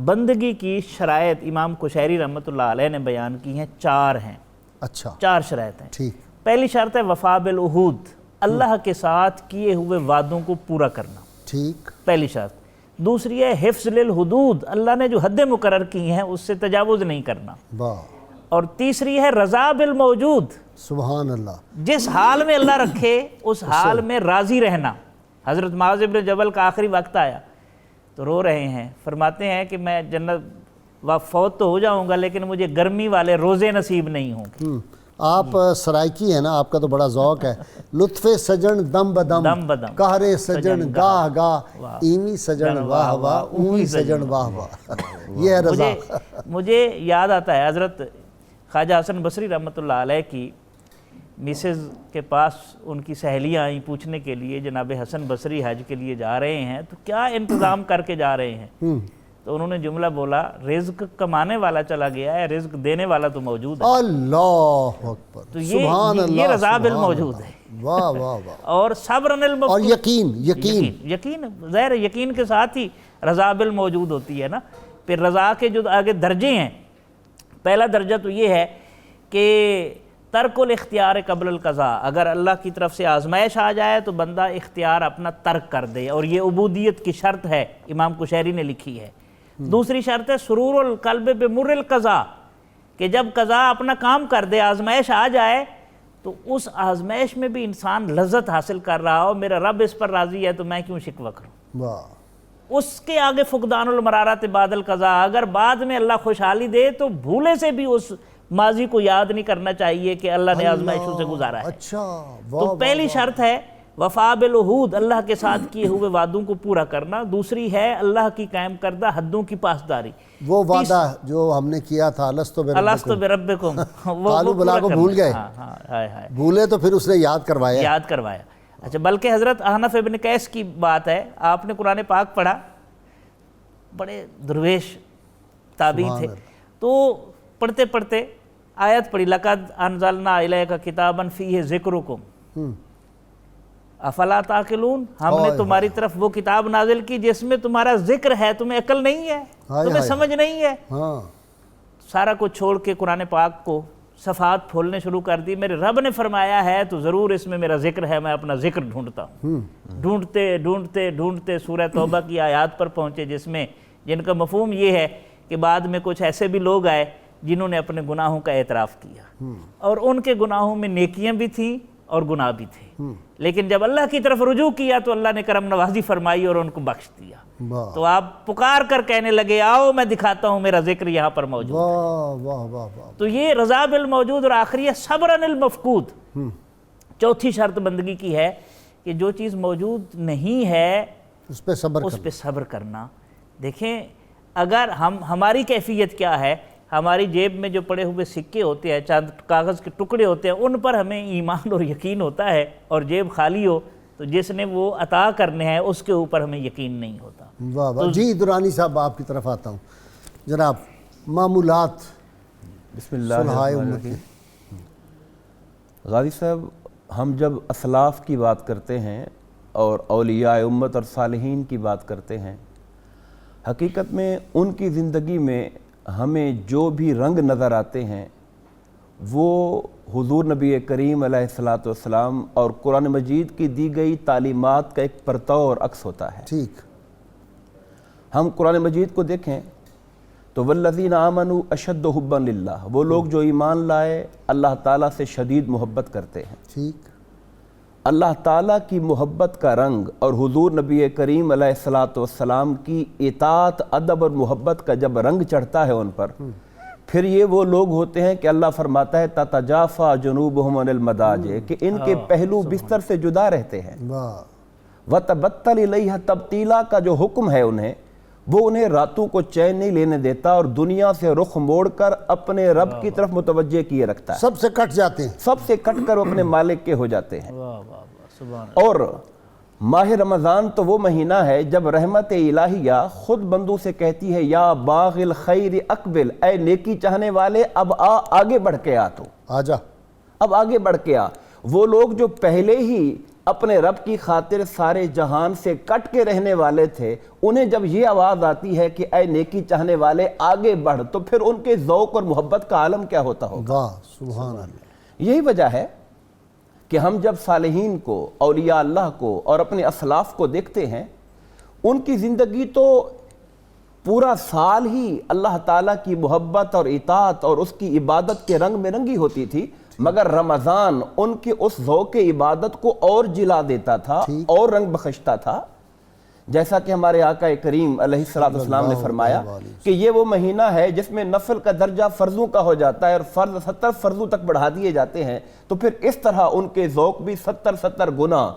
بندگی کی شرائط امام قشیری رحمۃ اللہ علیہ نے بیان کی ہیں، چار ہیں۔ اچھا، چار شرائط ہیں۔ ٹھیک۔ پہلی شرط ہے وفا بالعہود، اللہ کے ساتھ کیے ہوئے وعدوں کو پورا کرنا، ٹھیک، پہلی شرط۔ دوسری ہے حفظ للحدود، اللہ نے جو حدیں مقرر کی ہیں اس سے تجاوز نہیں کرنا۔ واہ۔ اور تیسری ہے رضا بالموجود، سبحان اللہ، جس حال میں اللہ رکھے اس حال میں راضی رہنا۔ حضرت معاذ بن جبل کا آخری وقت آیا تو رو رہے ہیں، فرماتے ہیں کہ میں جنت فوت تو ہو جاؤں گا لیکن مجھے گرمی والے روزے نصیب نہیں ہوں گے۔ آپ سرائکی ہیں نا، آپ کا تو بڑا ذوق ہے۔ لطف سجن دم بدم، قہر سجن گاہ گاہ، ایمی سجن واہ واہ، اومی سجن واہ واہ، یہ ہے رضا۔ مجھے یاد آتا ہے حضرت خواجہ حسن بصری رحمۃ اللہ علیہ کی مسز کے پاس ان کی سہیلیاں آئیں پوچھنے کے لیے جناب حسن بصری حج کے لیے جا رہے ہیں تو کیا انتظام کر کے جا رہے ہیں؟ تو انہوں نے جملہ بولا، رزق کمانے والا چلا گیا ہے، رزق دینے والا تو موجود ہے۔ اللہ اکبر، تو سبحان اللہ، یہ رضا بالموجود ہے۔ واہ واہ واہ۔ اور صبر اور یقین، یقین، یقین ظاہر یقین کے ساتھ ہی رضا بالموجود ہوتی ہے نا۔ پھر رضا کے جو آگے درجے ہیں، پہلا درجہ تو یہ ہے کہ ترک الاختیار قبل القضاء، اگر اللہ کی طرف سے آزمائش آ جائے تو بندہ اختیار اپنا ترک کر دے، اور یہ عبودیت کی شرط ہے، امام قشیری نے لکھی ہے۔ دوسری شرط ہے سرور القلب بمر القضاء، کہ جب قضاء اپنا کام کر دے، آزمائش آ جائے تو اس آزمائش میں بھی انسان لذت حاصل کر رہا ہو، میرا رب اس پر راضی ہے تو میں کیوں شکوہ کروں؟ واہ، اس کے آگے فقدان المرارات بعد القضاء، اگر بعد میں اللہ خوشحالی دے تو بھولے سے بھی اس ماضی کو یاد نہیں کرنا چاہیے کہ اللہ نے آزمائشوں سے گزارا ہے۔ اچھا، تو پہلی شرط ہے وفا بالعہود، اللہ کے ساتھ کیے ہوئے وعدوں کو پورا کرنا۔ دوسری ہے اللہ کی قائم کردہ حدوں کی پاسداری۔ وہ وعدہ جو ہم نے کیا تھا الستو بربکم، قالوا بلا کو بھول گئے، بھولے تو پھر اس نے یاد کروایا۔ اچھا، بلکہ حضرت احنف ابن قیس کی بات ہے، آپ نے قرآن پاک پڑھا، بڑے درویش تابعی تھے، تو پڑھتے پڑھتے آیت پڑھی لقد انزلنا الیک کتابا فیہ ذکرکم افلا تعقلون، ہم نے تمہاری طرف وہ کتاب نازل کی جس میں تمہارا ذکر ہے، تمہیں عقل نہیں ہے، تمہیں سمجھ نہیں ہے۔ سارا کچھ چھوڑ کے قرآن پاک کو صفحات پھولنے شروع کر دی، میرے رب نے فرمایا ہے تو ضرور اس میں میرا ذکر ہے، میں اپنا ذکر ڈھونڈتا ہوں۔ ڈھونڈتے ڈھونڈتے ڈھونڈتے سورہ توبہ کی آیات پر پہنچے جن کا مفہوم یہ ہے کہ بعد میں کچھ ایسے بھی لوگ آئے جنہوں نے اپنے گناہوں کا اعتراف کیا، اور ان کے گناہوں میں نیکیاں بھی تھیں اور گناہ بھی تھے، لیکن جب اللہ کی طرف رجوع کیا تو اللہ نے کرم نوازی فرمائی اور ان کو بخش دیا۔ تو آپ پکار کر کہنے لگے آؤ میں دکھاتا ہوں میرا ذکر یہاں پر موجود ہے۔ تو یہ رضا بالموجود، اور آخری ہے صبر عن المفقود۔ چوتھی شرط بندگی کی ہے کہ جو چیز موجود نہیں ہے اس پہ صبر کرنا۔ دیکھیں اگر ہماری کیفیت کیا ہے، ہماری جیب میں جو پڑے ہوئے سکے ہوتے ہیں، چاند کاغذ کے ٹکڑے ہوتے ہیں، ان پر ہمیں ایمان اور یقین ہوتا ہے، اور جیب خالی ہو تو جس نے وہ عطا کرنے ہیں اس کے اوپر ہمیں یقین نہیں ہوتا۔ واہ واہ، جی درانی صاحب آپ کی طرف آتا ہوں جناب، معمولات بسم اللہ الرحمن الرحیم۔ غازی صاحب، ہم جب اسلاف کی بات کرتے ہیں اور اولیاء امت اور صالحین کی بات کرتے ہیں، حقیقت میں ان کی زندگی میں ہمیں جو بھی رنگ نظر آتے ہیں وہ حضور نبی کریم علیہ الصلوۃ والسلام اور قرآن مجید کی دی گئی تعلیمات کا ایک پرتو اور عکس ہوتا ہے۔ ٹھیک، ہم قرآن مجید کو دیکھیں تو والذین آمنوا اشد حبا للہ، وہ لوگ جو ایمان لائے اللہ تعالیٰ سے شدید محبت کرتے ہیں۔ ٹھیک، اللہ تعالیٰ کی محبت کا رنگ اور حضور نبی کریم علیہ الصلوۃ والسلام کی اطاعت، ادب اور محبت کا جب رنگ چڑھتا ہے ان پر، پھر یہ وہ لوگ ہوتے ہیں کہ اللہ فرماتا ہے تتجافا جنوبہم عن المضاجع، کہ ان کے پہلو بستر سے جدا رہتے ہیں۔ وتبتل الیہ تبتیلا کا جو حکم ہے انہیں، وہ انہیں راتوں کو چین نہیں لینے دیتا اور دنیا سے رخ موڑ کر اپنے رب کی طرف متوجہ کیے رکھتا ہے۔ سب سے کٹ جاتے ہیں، سب سے کٹ کر وہ اپنے مالک کے ہو جاتے ہیں۔ اور ماہ رمضان تو وہ مہینہ ہے جب رحمت الہیہ خود بندوں سے کہتی ہے یا باغ الخیر اقبل، اے نیکی چاہنے والے اب آگے بڑھ کے آ، تو آجا، اب آگے بڑھ کے آ۔ وہ لوگ جو پہلے ہی اپنے رب کی خاطر سارے جہان سے کٹ کے رہنے والے تھے، انہیں جب یہ آواز آتی ہے کہ اے نیکی چاہنے والے آگے بڑھ، تو پھر ان کے ذوق اور محبت کا عالم کیا ہوتا ہوگا۔ واہ سبحان اللہ۔ یہی وجہ ہے کہ ہم جب صالحین کو، اولیاء اللہ کو اور اپنے اسلاف کو دیکھتے ہیں، ان کی زندگی تو پورا سال ہی اللہ تعالیٰ کی محبت اور اطاعت اور اس کی عبادت کے رنگ میں رنگی ہوتی تھی، مگر رمضان ان کے اس ذوق عبادت کو اور جلا دیتا تھا اور رنگ بخشتا تھا۔ جیسا کہ ہمارے آقا کریم علیہ السلام نے فرمایا کہ یہ وہ مہینہ ہے جس میں نفل کا درجہ فرضوں کا ہو جاتا ہے اور فرض 70 فرضوں تک بڑھا دیے جاتے ہیں، تو پھر اس طرح ان کے ذوق بھی 70 گنا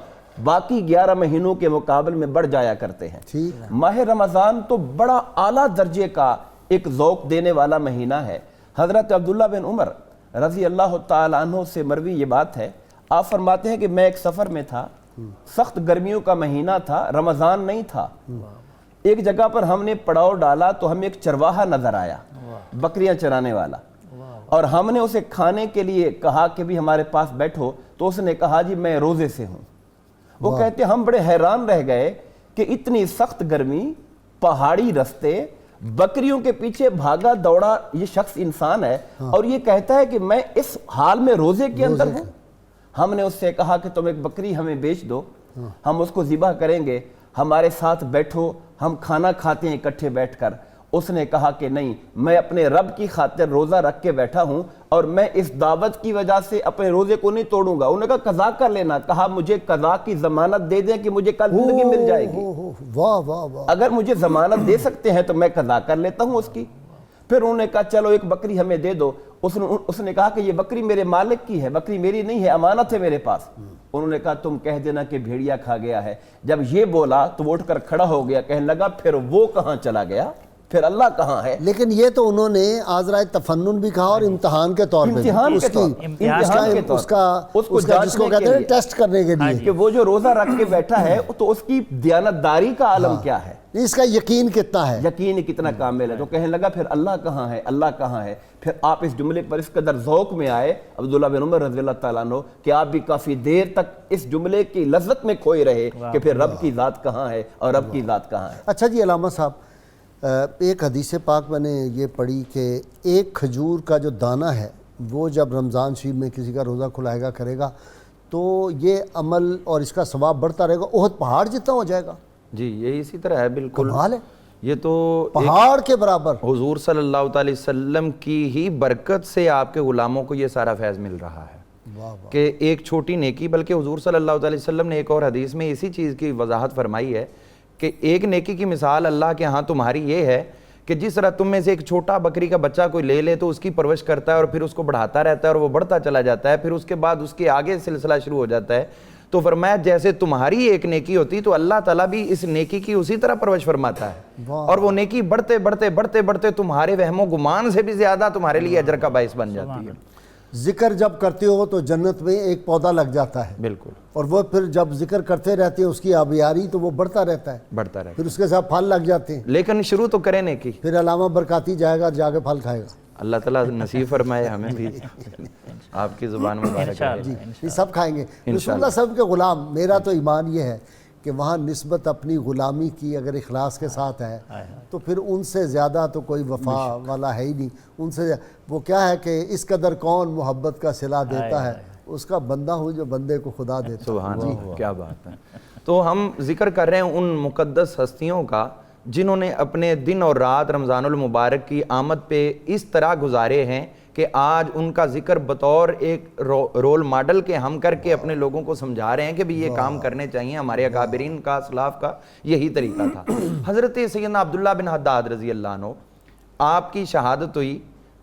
باقی 11 مہینوں کے مقابل میں بڑھ جایا کرتے ہیں۔ ماہ رمضان تو بڑا اعلیٰ درجے کا ایک ذوق دینے والا مہینہ ہے۔ حضرت عبداللہ بن عمر رضی اللہ تعالیٰ عنہ سے مروی یہ بات ہے، آپ فرماتے ہیں کہ میں ایک سفر میں تھا، سخت گرمیوں کا مہینہ تھا، رمضان نہیں تھا۔ ایک جگہ پر ہم نے پڑاؤ ڈالا تو ہمیں ایک چرواہا نظر آیا، بکریاں چرانے والا، اور ہم نے اسے کھانے کے لیے کہا کہ بھی ہمارے پاس بیٹھو، تو اس نے کہا جی میں روزے سے ہوں۔ وہ کہتے ہم بڑے حیران رہ گئے کہ اتنی سخت گرمی، پہاڑی رستے، بکریوں کے پیچھے بھاگا دوڑا یہ شخص انسان ہے، اور یہ کہتا ہے کہ میں اس حال میں روزے کے اندر ہوں۔ ہم نے اس سے کہا کہ تم ایک بکری ہمیں بیچ دو، ہم اس کو ذبح کریں گے، ہمارے ساتھ بیٹھو، ہم کھانا کھاتے ہیں اکٹھے بیٹھ کر۔ اس نے کہا کہ نہیں، میں اپنے رب کی خاطر روزہ رکھ کے بیٹھا ہوں اور میں اس دعوت کی وجہ سے اپنے روزے کو نہیں توڑوں گا۔ انہوں نے کہا قضا کر لینا، کہا مجھے قضا کی ضمانت دے دیں کہ مجھے کل زندگی مل جائے گی، واہ واہ واہ، اگر مجھے ضمانت دے سکتے ہیں تو میں قضا کر لیتا ہوں اس کی۔ پھر انہوں نے کہا چلو ایک بکری ہمیں دے دو۔ اس نے کہا کہ یہ بکری میرے مالک کی ہے، بکری میری نہیں ہے، امانت ہے میرے پاس۔ انہوں نے کہا تم کہہ دینا کہ بھیڑیا کھا گیا ہے۔ جب یہ بولا تو وہ اٹھ کر کھڑا ہو گیا، کہنے لگا پھر وہ کہاں چلا گیا، پھر اللہ کہاں ہے؟ لیکن یہ تو انہوں نے آذرائے تفنن بھی کہا اور امتحان کے طور پہ بھی، امتحان کے طور اس کا جس کو کہتے ہیں ٹیسٹ کرنے کے لیے کہ وہ جو روزہ رکھ کے بیٹھا ہے تو اس کی دیانتداری کا عالم کیا ہے، اس کا یقین کتنا ہے، یقین کتنا کامل ہے۔ تو کہنے لگا پھر اللہ کہاں ہے، اللہ کہاں ہے؟ پھر آپ اس جملے پر اس قدر ذوق میں آئے عبداللہ بن عمر رضی اللہ تعالیٰ عنہ کہ آپ بھی کافی دیر تک اس جملے کی لذت میں کھوئے رہے کہ پھر رب کی ذات کہاں ہے اور رب کی ذات کہاں ہے۔ اچھا جی علامہ صاحب، ایک حدیث پاک میں نے یہ پڑھی کہ ایک کھجور کا جو دانہ ہے وہ جب رمضان شریف میں کسی کا روزہ کھلائے گا کرے گا تو یہ عمل اور اس کا ثواب بڑھتا رہے گا، احد پہاڑ جتنا ہو جائے گا۔ جی یہ اسی طرح ہے، بالکل کمال ہے، یہ تو پہاڑ کے برابر۔ حضور صلی اللہ تعالی وسلم کی ہی برکت سے آپ کے غلاموں کو یہ سارا فیض مل رہا ہے کہ ایک چھوٹی نیکی، بلکہ حضور صلی اللہ تعالی وسلم نے ایک اور حدیث میں اسی چیز کی وضاحت فرمائی ہے کہ ایک نیکی کی مثال اللہ کے ہاں تمہاری یہ ہے کہ جس طرح تم میں سے ایک چھوٹا بکری کا بچہ کوئی لے لے تو اس کی پرورش کرتا ہے اور پھر اس کو بڑھاتا رہتا ہے اور وہ بڑھتا چلا جاتا ہے، پھر اس کے بعد اس کے آگے سلسلہ شروع ہو جاتا ہے، تو فرمایا جیسے تمہاری ایک نیکی ہوتی تو اللہ تعالیٰ بھی اس نیکی کی اسی طرح پرورش فرماتا ہے، اور وہ نیکی بڑھتے بڑھتے بڑھتے بڑھتے تمہارے وہم و گمان سے بھی زیادہ تمہارے لیے اجر کا باعث بن جاتی ہے۔ ذکر جب کرتے ہو تو جنت میں ایک پودا لگ جاتا ہے، بالکل، اور وہ پھر جب ذکر کرتے رہتے ہیں اس کی آبیاری تو وہ بڑھتا رہتا ہے، بڑھتا رہے، پھر اس کے ساتھ پھل لگ جاتے ہیں، لیکن شروع تو کریں نیکی۔ پھر علامہ برکاتی جائے گا جا کے پھل کھائے گا۔ اللہ تعالیٰ نصیب فرمائے ہمیں بھی آپ کی زبان مبارک ہے۔ جی یہ سب کھائیں گے۔ رسول اللہ صلی اللہ علیہ وسلم کے غلام، میرا تو ایمان یہ ہے کہ وہاں نسبت اپنی غلامی کی اگر اخلاص کے ساتھ ہے تو پھر ان سے زیادہ تو کوئی وفا والا ہے ہی نہیں۔ ان سے وہ کیا ہے کہ اس قدر کون محبت کا صلہ دیتا ہے، اس کا بندہ ہوں جو بندے کو خدا دیتا ہے۔ سبحان اللہ، کیا بات ہے۔ تو ہم ذکر کر رہے ہیں ان مقدس ہستیوں کا جنہوں نے اپنے دن اور رات رمضان المبارک کی آمد پہ اس طرح گزارے ہیں کہ آج ان کا ذکر بطور ایک رول ماڈل کے ہم کر کے اپنے لوگوں کو سمجھا رہے ہیں کہ بھی یہ کام کرنے چاہیے۔ ہمارے اکابرین کا، اسلاف کا یہی طریقہ تھا۔ حضرت سیدنا عبداللہ بن حداد رضی اللہ عنہ، آپ کی شہادت ہوئی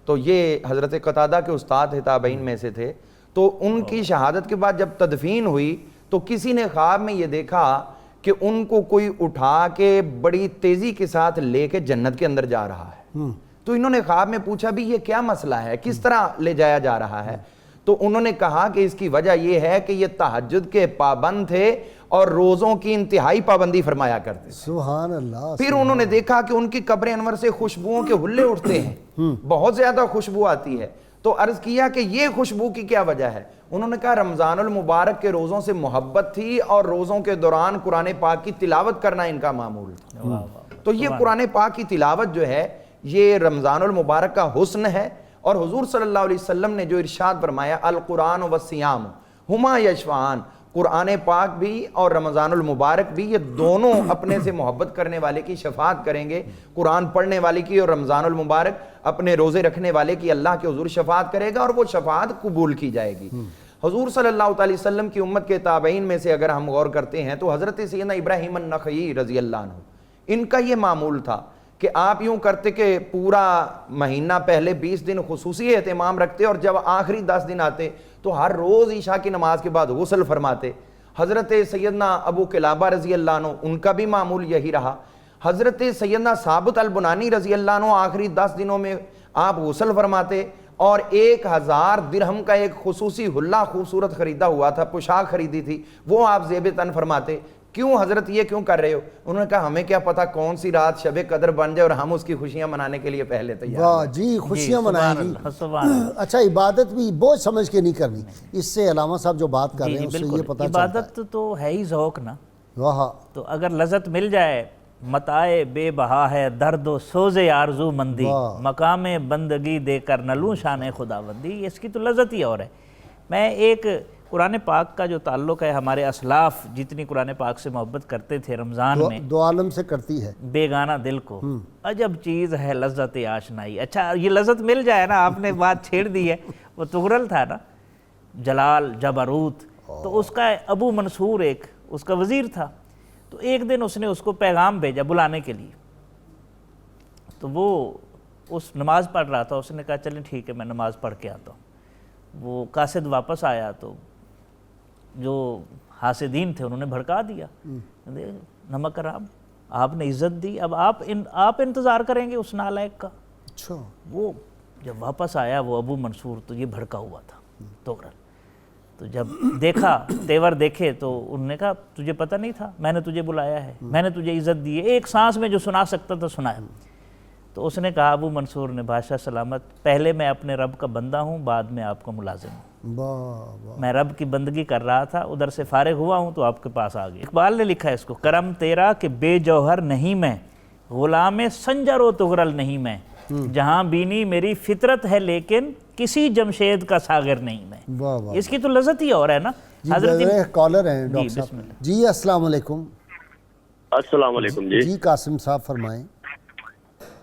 تو یہ حضرت قتادہ کے استاد تھے، تابعین میں سے تھے، تو ان کی شہادت کے بعد جب تدفین ہوئی تو کسی نے خواب میں یہ دیکھا کہ ان کو کوئی اٹھا کے بڑی تیزی کے ساتھ لے کے جنت کے اندر جا رہا ہے۔ تو انہوں نے خواب میں پوچھا بھی یہ کیا مسئلہ ہے، کس طرح لے جایا جا رہا ہے؟ تو انہوں نے کہا کہ اس کی وجہ یہ ہے کہ یہ تہجد کے پابند تھے اور روزوں کی انتہائی پابندی فرمایا کرتے تھے۔ سبحان اللہ۔ پھر انہوں نے دیکھا کہ ان کی قبر انور سے خوشبوؤں کے حلے اٹھتے ہیں، بہت زیادہ خوشبو آتی ہے۔ تو عرض کیا کہ یہ خوشبو کی کیا وجہ ہے؟ انہوں نے کہا رمضان المبارک کے روزوں سے محبت تھی اور روزوں کے دوران قرآن پاک کی تلاوت کرنا ان کا معمول تھا۔ تو یہ قرآن پاک کی تلاوت جو ہے یہ رمضان المبارک کا حسن ہے، اور حضور صلی اللہ علیہ وسلم نے جو ارشاد فرمایا القرآن والصیام ہما یشفعان، قرآن پاک بھی اور رمضان المبارک بھی، یہ دونوں اپنے سے محبت کرنے والے کی شفاعت کریں گے۔ قرآن پڑھنے والے کی اور رمضان المبارک اپنے روزے رکھنے والے کی اللہ کے حضور شفاعت کرے گا اور وہ شفاعت قبول کی جائے گی۔ حضور صلی اللہ علیہ وسلم کی امت کے تابعین میں سے اگر ہم غور کرتے ہیں تو حضرت سیدنا ابراہیم النخعی رضی اللہ عنہ، ان کا یہ معمول تھا کہ آپ یوں کرتے کہ پورا مہینہ پہلے 20 دن خصوصی اہتمام رکھتے اور جب آخری 10 دن آتے تو ہر روز عشاء کی نماز کے بعد غسل فرماتے۔ حضرت سیدنا ابو قلابہ رضی اللہ عنہ، ان کا بھی معمول یہی رہا۔ حضرت سیدنا ثابت البنانی رضی اللہ عنہ آخری 10 دنوں میں آپ غسل فرماتے، اور 1000 درہم کا ایک خصوصی حلہ خوبصورت خریدا ہوا تھا، پوشاک خریدی تھی، وہ آپ زیب تن فرماتے۔ کیوں حضرت یہ کیوں کر رہے ہو؟ انہوں نے کہا ہمیں کیا پتا کون سی رات شب قدر بن جائے اور ہم اس کی خوشیاں منانے کے لیے پہلے تیار۔ واہ جی، خوشیاں منائیں گی۔ اچھا عبادت بھی بہت سمجھ کے نہیں کرنی، اس سے علامہ صاحب جو بات کر رہے ہیں اس سے یہ پتہ چلتا ہے عبادت تو ہے ہی ذوق نا۔ واہ، تو اگر لذت مل جائے، متائے بے بہا ہے درد و سوز آرزو مندی، مقام بندگی دے کر نہ لوں شان خدا بندی، اس کی تو لذت ہی اور ہے۔ میں ایک قرآن پاک کا جو تعلق ہے ہمارے اسلاف جتنی قرآن پاک سے محبت کرتے تھے رمضان میں دو عالم سے کرتی ہے بیگانہ دل کو عجب چیز ہے لذت آشنائی. اچھا یہ لذت مل جائے نا, آپ نے بات چھیڑ دی ہے, وہ تغرل تھا نا, جلال جبروت, تو اس کا ابو منصور ایک اس کا وزیر تھا, تو ایک دن اس نے اس کو پیغام بھیجا بلانے کے لیے, تو وہ اس نماز پڑھ رہا تھا, اس نے کہا چلیں ٹھیک ہے میں نماز پڑھ کے آتا ہوں. وہ قاصد واپس آیا تو جو حاسدین تھے انہوں نے بھڑکا دیا, نمک حرام آپ نے عزت دی, اب آپ انتظار کریں گے اس نالائق کا. اچھا وہ جب واپس آیا وہ ابو منصور تو یہ بھڑکا ہوا تھا تغرل, تو جب دیکھا تیور دیکھے تو انہوں نے کہا تجھے پتہ نہیں تھا میں نے تجھے بلایا ہے, میں نے تجھے عزت دی ہے, ایک سانس میں جو سنا سکتا تھا سنایا. تو اس نے کہا ابو منصور نے بادشاہ سلامت, پہلے میں اپنے رب کا بندہ ہوں بعد میں آپ کا ملازم ہوں, میں رب کی بندگی کر رہا تھا ادھر سے فارغ ہوا ہوں تو آپ کے پاس آ گیا. اقبال نے لکھا ہے اس کو, کرم تیرا کہ بے جوہر نہیں میں, غلام سنجر و تغرل نہیں میں, جہاں بینی میری فطرت ہے لیکن کسی جمشید کا ساغر نہیں میں. اس کی تو لذت ہی اور ہے نا. حضرت کالر ہیں ڈاکٹر صاحب. جی السلام علیکم. السلام علیکم. جی قاسم صاحب فرمائیں.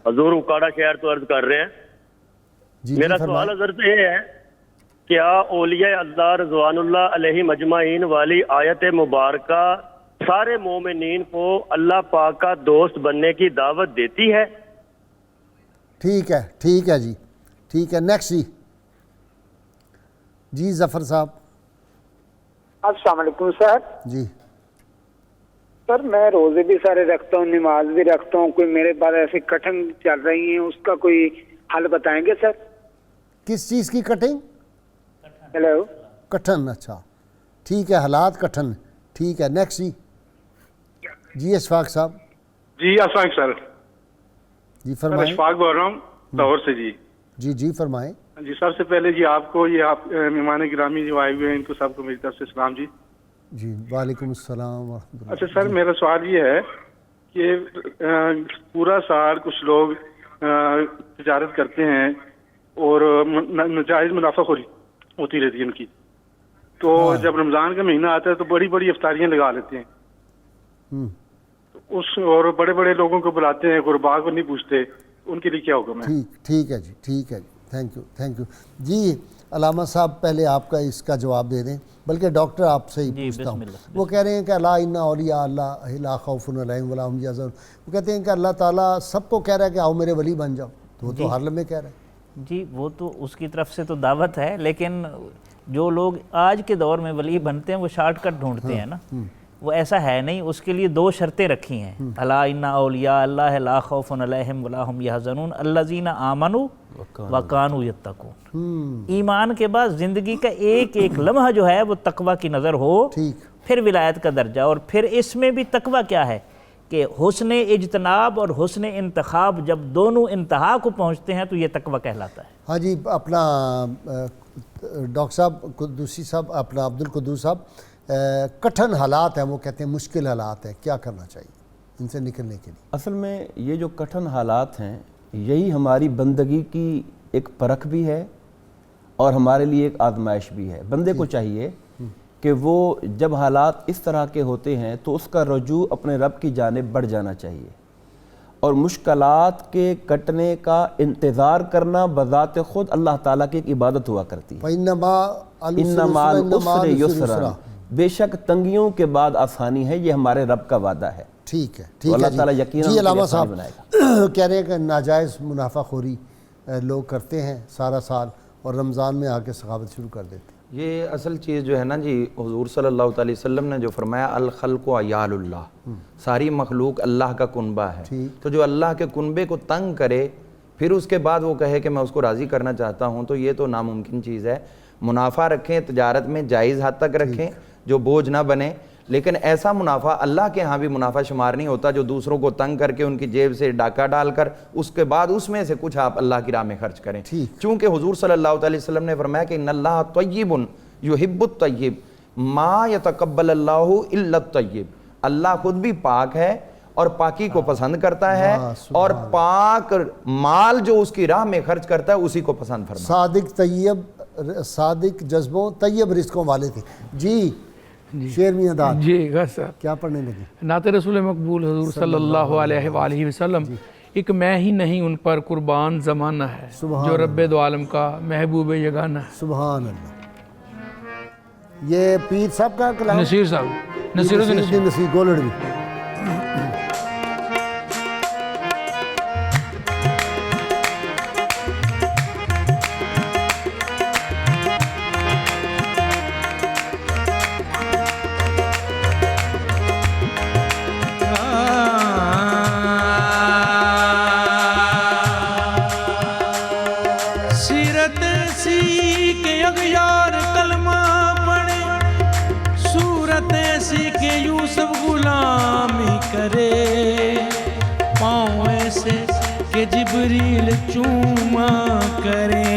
حضور اکاڑا شہر تو عرض کر رہے ہیں. میرا سوال حضرت یہ ہے, کیا اولیاء اللہ رضوان اللہ علیہ مجمعین والی آیت مبارکہ سارے مومنین کو اللہ پاک کا دوست بننے کی دعوت دیتی ہے؟ ٹھیک ہے جی, ٹھیک ہے. نیکسٹ جی ظفر صاحب. السلام علیکم سر. جی سر میں روزے بھی سارے رکھتا ہوں, نماز بھی رکھتا ہوں, کوئی میرے پاس ایسی کٹن چل رہی ہیں, اس کا کوئی حل بتائیں گے سر؟ کس چیز کی کٹنگ؟ ہیلو کٹن. اچھا ٹھیک ہے, حالات کٹن. ٹھیک ہے. نیکسٹ جی اشفاق صاحب. جی السلام سر. جی فرمائیں. اشفاق بول رہا ہوں لاہور سے. جی فرمائیں. جی سب سے پہلے جی آپ کو یہ آپ مہمان گرامی جو آئے ہوئے ہیں ان کو سب کو میری طرف سے سلام. جی وعلیکم السلام ورحمۃ اللہ. اچھا سر میرا سوال یہ ہے کہ پورا سال کچھ لوگ تجارت کرتے ہیں اور ناجائز منافع خوری ہوتی رہتی ہے ان کی, تو جب رمضان کا مہینہ آتا ہے تو بڑی بڑی افطاریاں لگا لیتے ہیں, اور بڑے بڑے لوگوں کو بلاتے ہیں, غربا کو نہیں پوچھتے, ان کے لیے کیا حکم ہے؟ ٹھیک ہے جی. Thank you. جی علامہ صاحب پہلے آپ کا اس کا جواب دے دیں, بلکہ ڈاکٹر آپ سے ہی پوچھتا ہوں. وہ کہہ رہے ہیں کہ اللہ انا اولیاء اللہ لا خوف علیہم ولا هم یحزنون. وہ کہتے ہیں کہ اللہ تعالیٰ سب کو کہہ رہا ہے کہ آؤ میرے ولی بن جاؤ, تو وہ تو ہر لمحے کہہ رہا ہے. جی وہ تو اس کی طرف سے تو دعوت ہے, لیکن جو لوگ آج کے دور میں ولی بنتے ہیں وہ شارٹ کٹ ڈھونڈتے ہیں نا, وہ ایسا ہے نہیں. اس کے لیے 2 شرطیں رکھی ہیں, الا ان اولیاء اللہ لا خوف علیہم ولا هم یحزنون الذین آمنوا وکانوا یتقون. ایمان کے بعد زندگی کا ایک ایک لمحہ جو ہے وہ تقوی کی نظر ہو, پھر ولایت کا درجہ. اور پھر اس میں بھی تقوی کیا ہے کہ حسن اجتناب اور حسن انتخاب جب دونوں انتہا کو پہنچتے ہیں تو یہ تقوی کہلاتا ہے. ہاں جی اپنا ڈاکٹر صاحب قدوسی صاحب, اپنا عبد القدوس صاحب, کٹھن حالات ہیں, وہ کہتے ہیں مشکل حالات ہیں, کیا کرنا چاہیے ان سے نکلنے کے لیے؟ اصل میں یہ جو کٹھن حالات ہیں یہی ہماری بندگی کی ایک پرکھ بھی ہے اور ہمارے لیے ایک آزمائش بھی ہے. بندے کو چاہیے کہ وہ جب حالات اس طرح کے ہوتے ہیں تو اس کا رجوع اپنے رب کی جانب بڑھ جانا چاہیے, اور مشکلات کے کٹنے کا انتظار کرنا بذات خود اللہ تعالیٰ کی ایک عبادت ہوا کرتی ہے. إِنَّ مَعَ الْعُسْرِ يُسْرًا. بے شک تنگیوں کے بعد آسانی ہے, یہ ہمارے رب کا وعدہ ہے. ٹھیک ہے اللہ تعالیٰ یقیناً جی علامہ صاحب کہہ رہے ہیں کہ ناجائز منافع خوری لوگ کرتے ہیں سارا سال اور رمضان میں آ کے سخاوت شروع کر دیتے ہیں. یہ اصل چیز جو ہے نا جی, حضور صلی اللہ علیہ وسلم نے جو فرمایا الخلق عیال اللہ, ساری مخلوق اللہ کا کنبہ ہے. تو جو اللہ کے کنبے کو تنگ کرے پھر اس کے بعد وہ کہے کہ میں اس کو راضی کرنا چاہتا ہوں, تو یہ تو ناممکن چیز ہے. منافع رکھیں تجارت میں, جائز حد تک رکھیں جو بوجھ نہ بنے, لیکن ایسا منافع اللہ کے ہاں بھی منافع شمار نہیں ہوتا جو دوسروں کو تنگ کر کے ان کی جیب سے ڈاکہ ڈال کر اس کے بعد اس میں سے کچھ آپ اللہ کی راہ میں خرچ کریں. چونکہ حضور صلی اللہ علیہ وسلم نے فرمایا کہ ان اللہ طیب یحب الطیب ما یتقبل اللہ الا الطیب. اللہ خود بھی پاک ہے اور پاکی کو پسند کرتا ہے, اور پاک مال جو اس کی راہ میں خرچ کرتا ہے اسی کو پسند فرماتا ہے. صادق طیب صادق جذبوں طیب رزقوں والے تھے. جی شیر میاں داد جی غر صاحب کیا پڑھنے لگے؟ نعت رسول مقبول حضور صلی اللہ علیہ وآلہ وسلم. ایک میں ہی نہیں ان پر قربان زمانہ ہے جو رب دو عالم کا محبوب یگانہ ہے. سبحان اللہ. یہ پیر صاحب کا کلام نصیر صاحب نصیر الدین نصیر گولڑوی. سیرت سی کے اغیار کلمہ پڑھے، صورت ایسی کہ یوسف غلامی کرے، پاؤں ایسے کہ جبریل چوما کرے.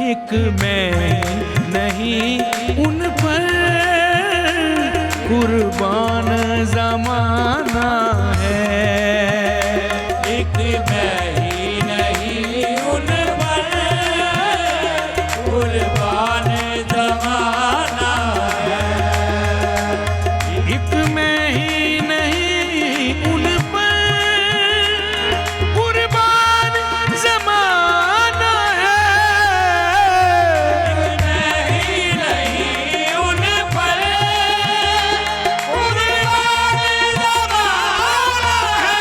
ایک میں نہیں ان پر قربان زمانہ ہے، ایک میں ہی نہیں ان پر قربان زمانہ ہے، ایک میں ہی نہیں ان پر قربان زمانہ ہے، ایک میں ہی نہیں ان پر قربان زمانہ ہے.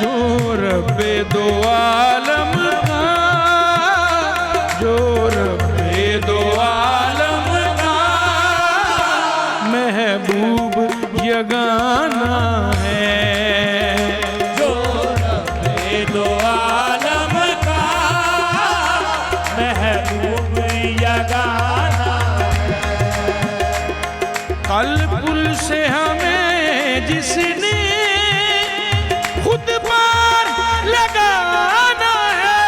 جو رب دو عالم کا، جو رب دو عالم کا محبوب یگانہ ہے، جو رب دو عالم کا محبوب یگانہ ہے. قلب سے ہمیں جس نے خود پار لگانا ہے،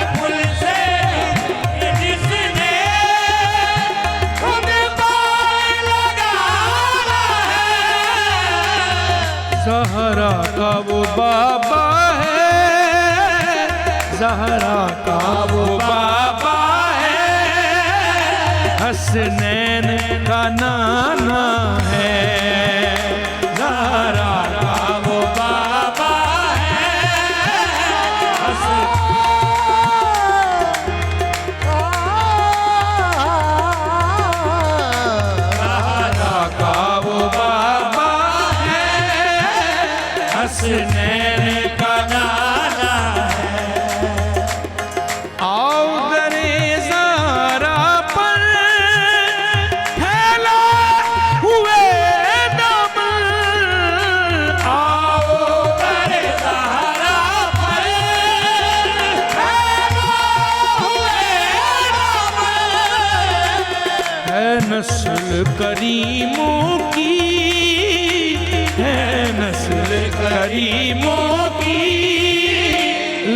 قلب سے جس نے خود پار لگانا ہے. زہرا کا وہ بابا ہے، زہرا کا وہ بابا ہے، حسنین کا نانا ہے، زہرا کا وہ بابا ہے، زہرا کا وہ بابا ہے، حسنین کا نانا ہے. آؤ درے زہرا پر پھیلا ہوئے دامن، آؤ درے زہرا پر پھیلا ہوئے دامن. ہے نسل کریموں کی، ہے نسل کریموں کی،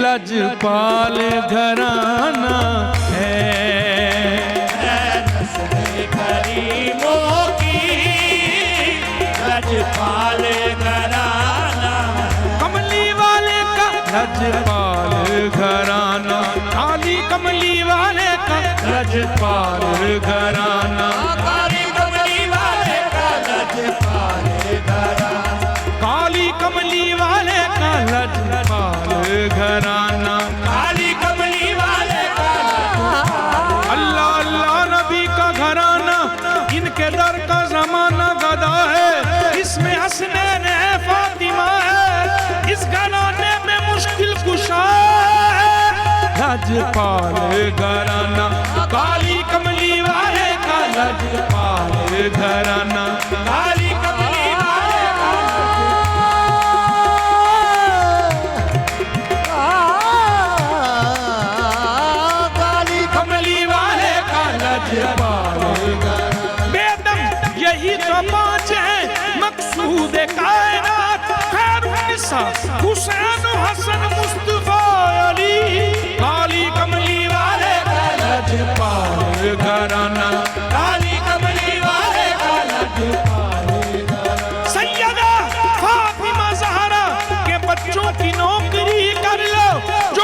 لجپال گھرانہ ہے، نسل کریموں کی، لجپال گھرانہ. کملی والے کا لجپال گھرانہ، کالی کملی والے کا لجپال گھرانہ، کالی کملی والے کا لجپال گھرانہ، کالی کملی والے کا لجپال گھرانہ، کالی کملی والے کا لجپال. اللہ اللہ نبی کا گھرانہ، ان کے در کا زمانہ گدا ہے، اس میں حسنین ہے فاطمہ ہے، اس گھرانے میں مشکل کشا ہے، لجپال گھرانہ، کالی کملی والے کا لجپال گھرانہ، کالی کملی والے کا کالی کملی والے کا لجپال گھرانہ. بے دم یہی تو پانچ ہیں مقصود کائنات، خیر النساء حسین حسن مصطفیٰ علی، کالی کملی والے کا لجپال گھرانہ، کالی کملی والے کا لجپال گھرانہ. سیدہ فاطمہ زہرا کے بچوں کی نوکری کر لو، جو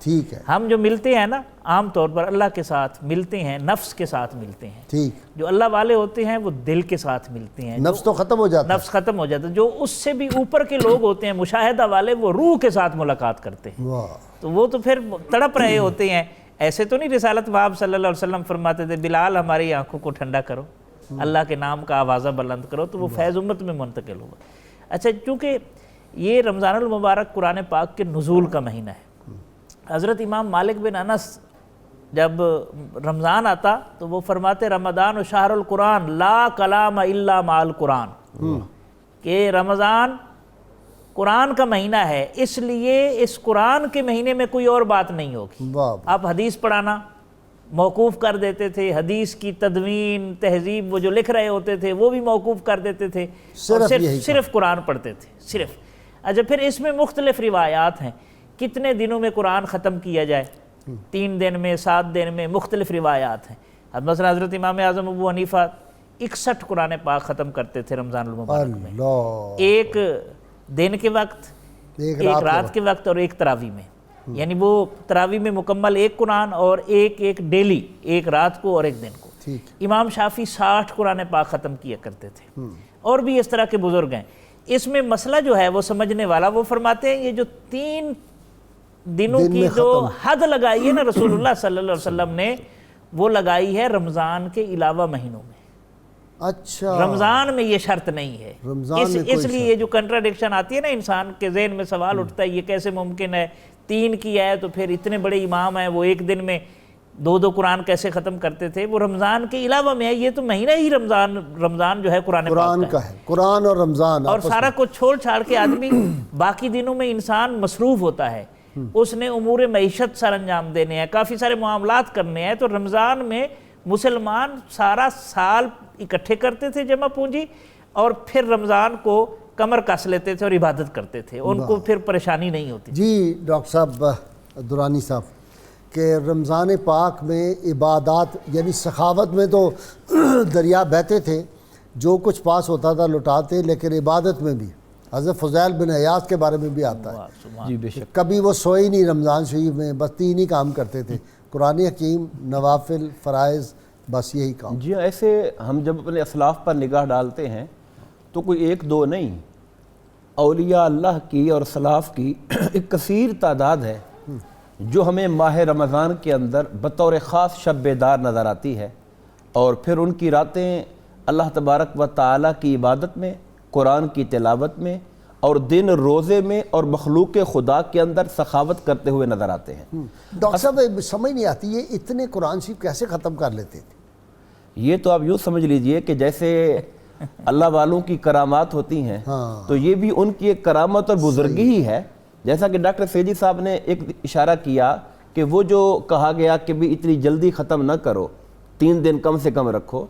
ٹھیک ہے. ہم جو ملتے ہیں نا عام طور پر اللہ کے ساتھ ملتے ہیں، نفس کے ساتھ ملتے ہیں. ٹھیک. جو اللہ والے ہوتے ہیں وہ دل کے ساتھ ملتے ہیں. نفس تو ختم ہو جاتا ہے. نفس ختم ہو جاتا ہے. جو اس سے بھی اوپر کے لوگ ہوتے ہیں مشاہدہ والے، وہ روح کے ساتھ ملاقات کرتے ہیں. تو وہ تو پھر تڑپ رہے ہوتے ہیں. ایسے تو نہیں رسالت باب صلی اللہ علیہ وسلم فرماتے تھے بلال ہماری آنکھوں کو ٹھنڈا کرو، اللہ کے نام کا آوازہ بلند کرو، تو وہ فیض امت میں منتقل ہوگا. اچھا، چونکہ یہ رمضان المبارک قرآن پاک کے نزول کا مہینہ ہے، حضرت امام مالک بن انس جب رمضان آتا تو وہ فرماتے رمضان و شہر القرآن لا کلام الا مع القرآن، کہ رمضان قرآن کا مہینہ ہے، اس لیے اس قرآن کے مہینے میں کوئی اور بات نہیں ہوگی. آپ حدیث پڑھانا موقوف کر دیتے تھے، حدیث کی تدوین تہذیب وہ جو لکھ رہے ہوتے تھے وہ بھی موقوف کر دیتے تھے، صرف قرآن پڑھتے تھے صرف. اچھا، پھر اس میں مختلف روایات ہیں کتنے دنوں میں قرآن ختم کیا جائے، 3 دن میں، 7 دن میں، مختلف روایات ہیں. اب مثلا حضرت امام اعظم ابو حنیفہ 61 قرآن پاک ختم کرتے تھے رمضان المبارک میں، ایک دن کے وقت، ایک رات کے وقت اور ایک تراویح میں. یعنی وہ تراویح میں مکمل ایک قرآن اور ایک ڈیلی، ایک رات کو اور ایک دن کو. امام شافعی 60 قرآن پاک ختم کیا کرتے تھے، اور بھی اس طرح کے بزرگ ہیں. اس میں مسئلہ جو ہے وہ سمجھنے والا، وہ فرماتے ہیں یہ جو 3 دنوں کی جو حد لگائی ہے نا رسول اللہ صلی اللہ علیہ وسلم نے، وہ لگائی ہے رمضان کے علاوہ مہینوں میں. اچھا، رمضان میں یہ شرط نہیں ہے. اس لیے جو کنٹراڈکشن آتی ہے نا انسان کے ذہن میں سوال اٹھتا ہے یہ کیسے ممکن ہے، 3 کی ہے تو پھر اتنے بڑے امام ہیں وہ ایک دن میں 2 قرآن کیسے ختم کرتے تھے؟ وہ رمضان کے علاوہ میں ہے، یہ تو مہینہ ہی رمضان جو ہے قرآن کا ہے. قرآن اور رمضان اور سارا کچھ چھوڑ چھاڑ کے آدمی باقی دنوں میں انسان مصروف ہوتا ہے، اس نے امور معیشت سر انجام دینے ہیں، کافی سارے معاملات کرنے ہیں. تو رمضان میں مسلمان سارا سال اکٹھے کرتے تھے جمع پونجی، اور پھر رمضان کو کمر کس لیتے تھے اور عبادت کرتے تھے، ان کو پھر پریشانی نہیں ہوتی. جی ڈاکٹر صاحب درانی صاحب، کہ رمضان پاک میں عبادات یعنی سخاوت میں تو دریا بہتے تھے، جو کچھ پاس ہوتا تھا لٹاتے، لیکن عبادت میں بھی حضرت فضیل بن عیاض کے بارے میں بھی آتا ہے جی بے شک، کبھی وہ سوئے نہیں رمضان شریف میں، بس 3 ہی کام کرتے تھے، قرآن حکیم، نوافل، فرائض، بس یہی کام. جی ایسے ہم جب اپنے اسلاف پر نگاہ ڈالتے ہیں تو کوئی 1-2 نہیں، اولیاء اللہ کی اور سلاف کی ایک کثیر تعداد ہے جو ہمیں ماہ رمضان کے اندر بطور خاص شب بیدار نظر آتی ہے، اور پھر ان کی راتیں اللہ تبارک و تعالیٰ کی عبادت میں، قرآن کی تلاوت میں، اور دن روزے میں اور مخلوق خدا کے اندر سخاوت کرتے ہوئے نظر آتے ہیں. ڈاکٹر صاحب سمجھ نہیں آتی یہ اتنے قرآن شریف کیسے ختم کر لیتے تھے؟ یہ تو آپ یوں سمجھ لیجئے کہ جیسے اللہ والوں کی کرامات ہوتی ہیں تو یہ بھی ان کی ایک کرامت اور بزرگی ہی ہے. جیسا کہ ڈاکٹر سیدی صاحب نے ایک اشارہ کیا کہ وہ جو کہا گیا کہ بھی اتنی جلدی ختم نہ کرو، 3 دن کم سے کم رکھو،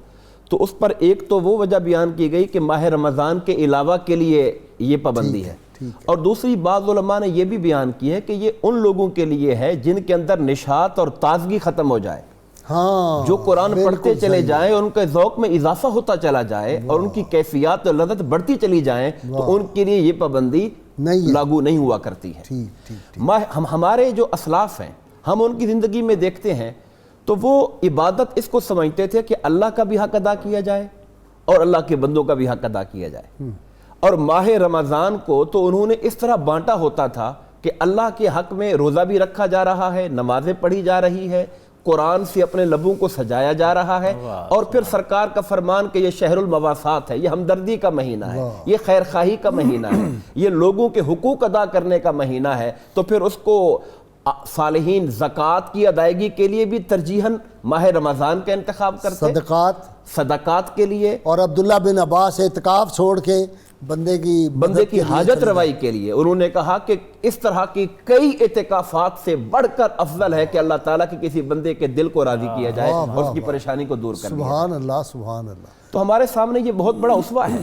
تو اس پر ایک تو وہ وجہ بیان کی گئی کہ ماہ رمضان کے علاوہ کے لیے یہ پابندی ہے، اور دوسری بعض علماء نے یہ بھی بیان کی ہے کہ یہ ان لوگوں کے لیے ہے جن کے اندر نشاط اور تازگی ختم ہو جائے، جو قرآن پڑھتے چلے جائیں، ان کے ذوق میں اضافہ ہوتا چلا جائے اور ان کی کیفیات اور لذت بڑھتی چلی جائیں، تو ان کے لیے یہ پابندی لاگو نہیں ہوا کرتی ہے. ہمارے جو اسلاف ہیں، ہم ان کی زندگی میں دیکھتے ہیں تو وہ عبادت اس کو سمجھتے تھے کہ اللہ کا بھی حق ادا کیا جائے اور اللہ کے بندوں کا بھی حق ادا کیا جائے. اور ماہ رمضان کو تو انہوں نے اس طرح بانٹا ہوتا تھا کہ اللہ کے حق میں روزہ بھی رکھا جا رہا ہے، نمازیں پڑھی جا رہی ہے، قرآن سے اپنے لبوں کو سجایا جا رہا ہے، اور پھر سرکار کا فرمان کہ یہ شہر المواسات ہے، یہ ہمدردی کا مہینہ ہے، یہ خیر خواہی کا مہینہ ہے، یہ لوگوں کے حقوق ادا کرنے کا مہینہ ہے. تو پھر اس کو صالحین زکوٰۃ کی ادائیگی کے لیے بھی ترجیحاً ماہ رمضان کا انتخاب کرتے، صدقات کے لیے، اور عبداللہ بن عباس اعتکاف چھوڑ کے بندے کی حاجت روائی کے لیے انہوں نے کہا کہ اس طرح کی کئی اعتکافات سے بڑھ کر افضل ہے کہ اللہ تعالیٰ کی کسی بندے کے دل کو راضی کیا جائے اور اس کی پریشانی کو دور کر دیا. سبحان اللہ سبحان اللہ. تو ہمارے سامنے یہ بہت بڑا اسوہ ہے.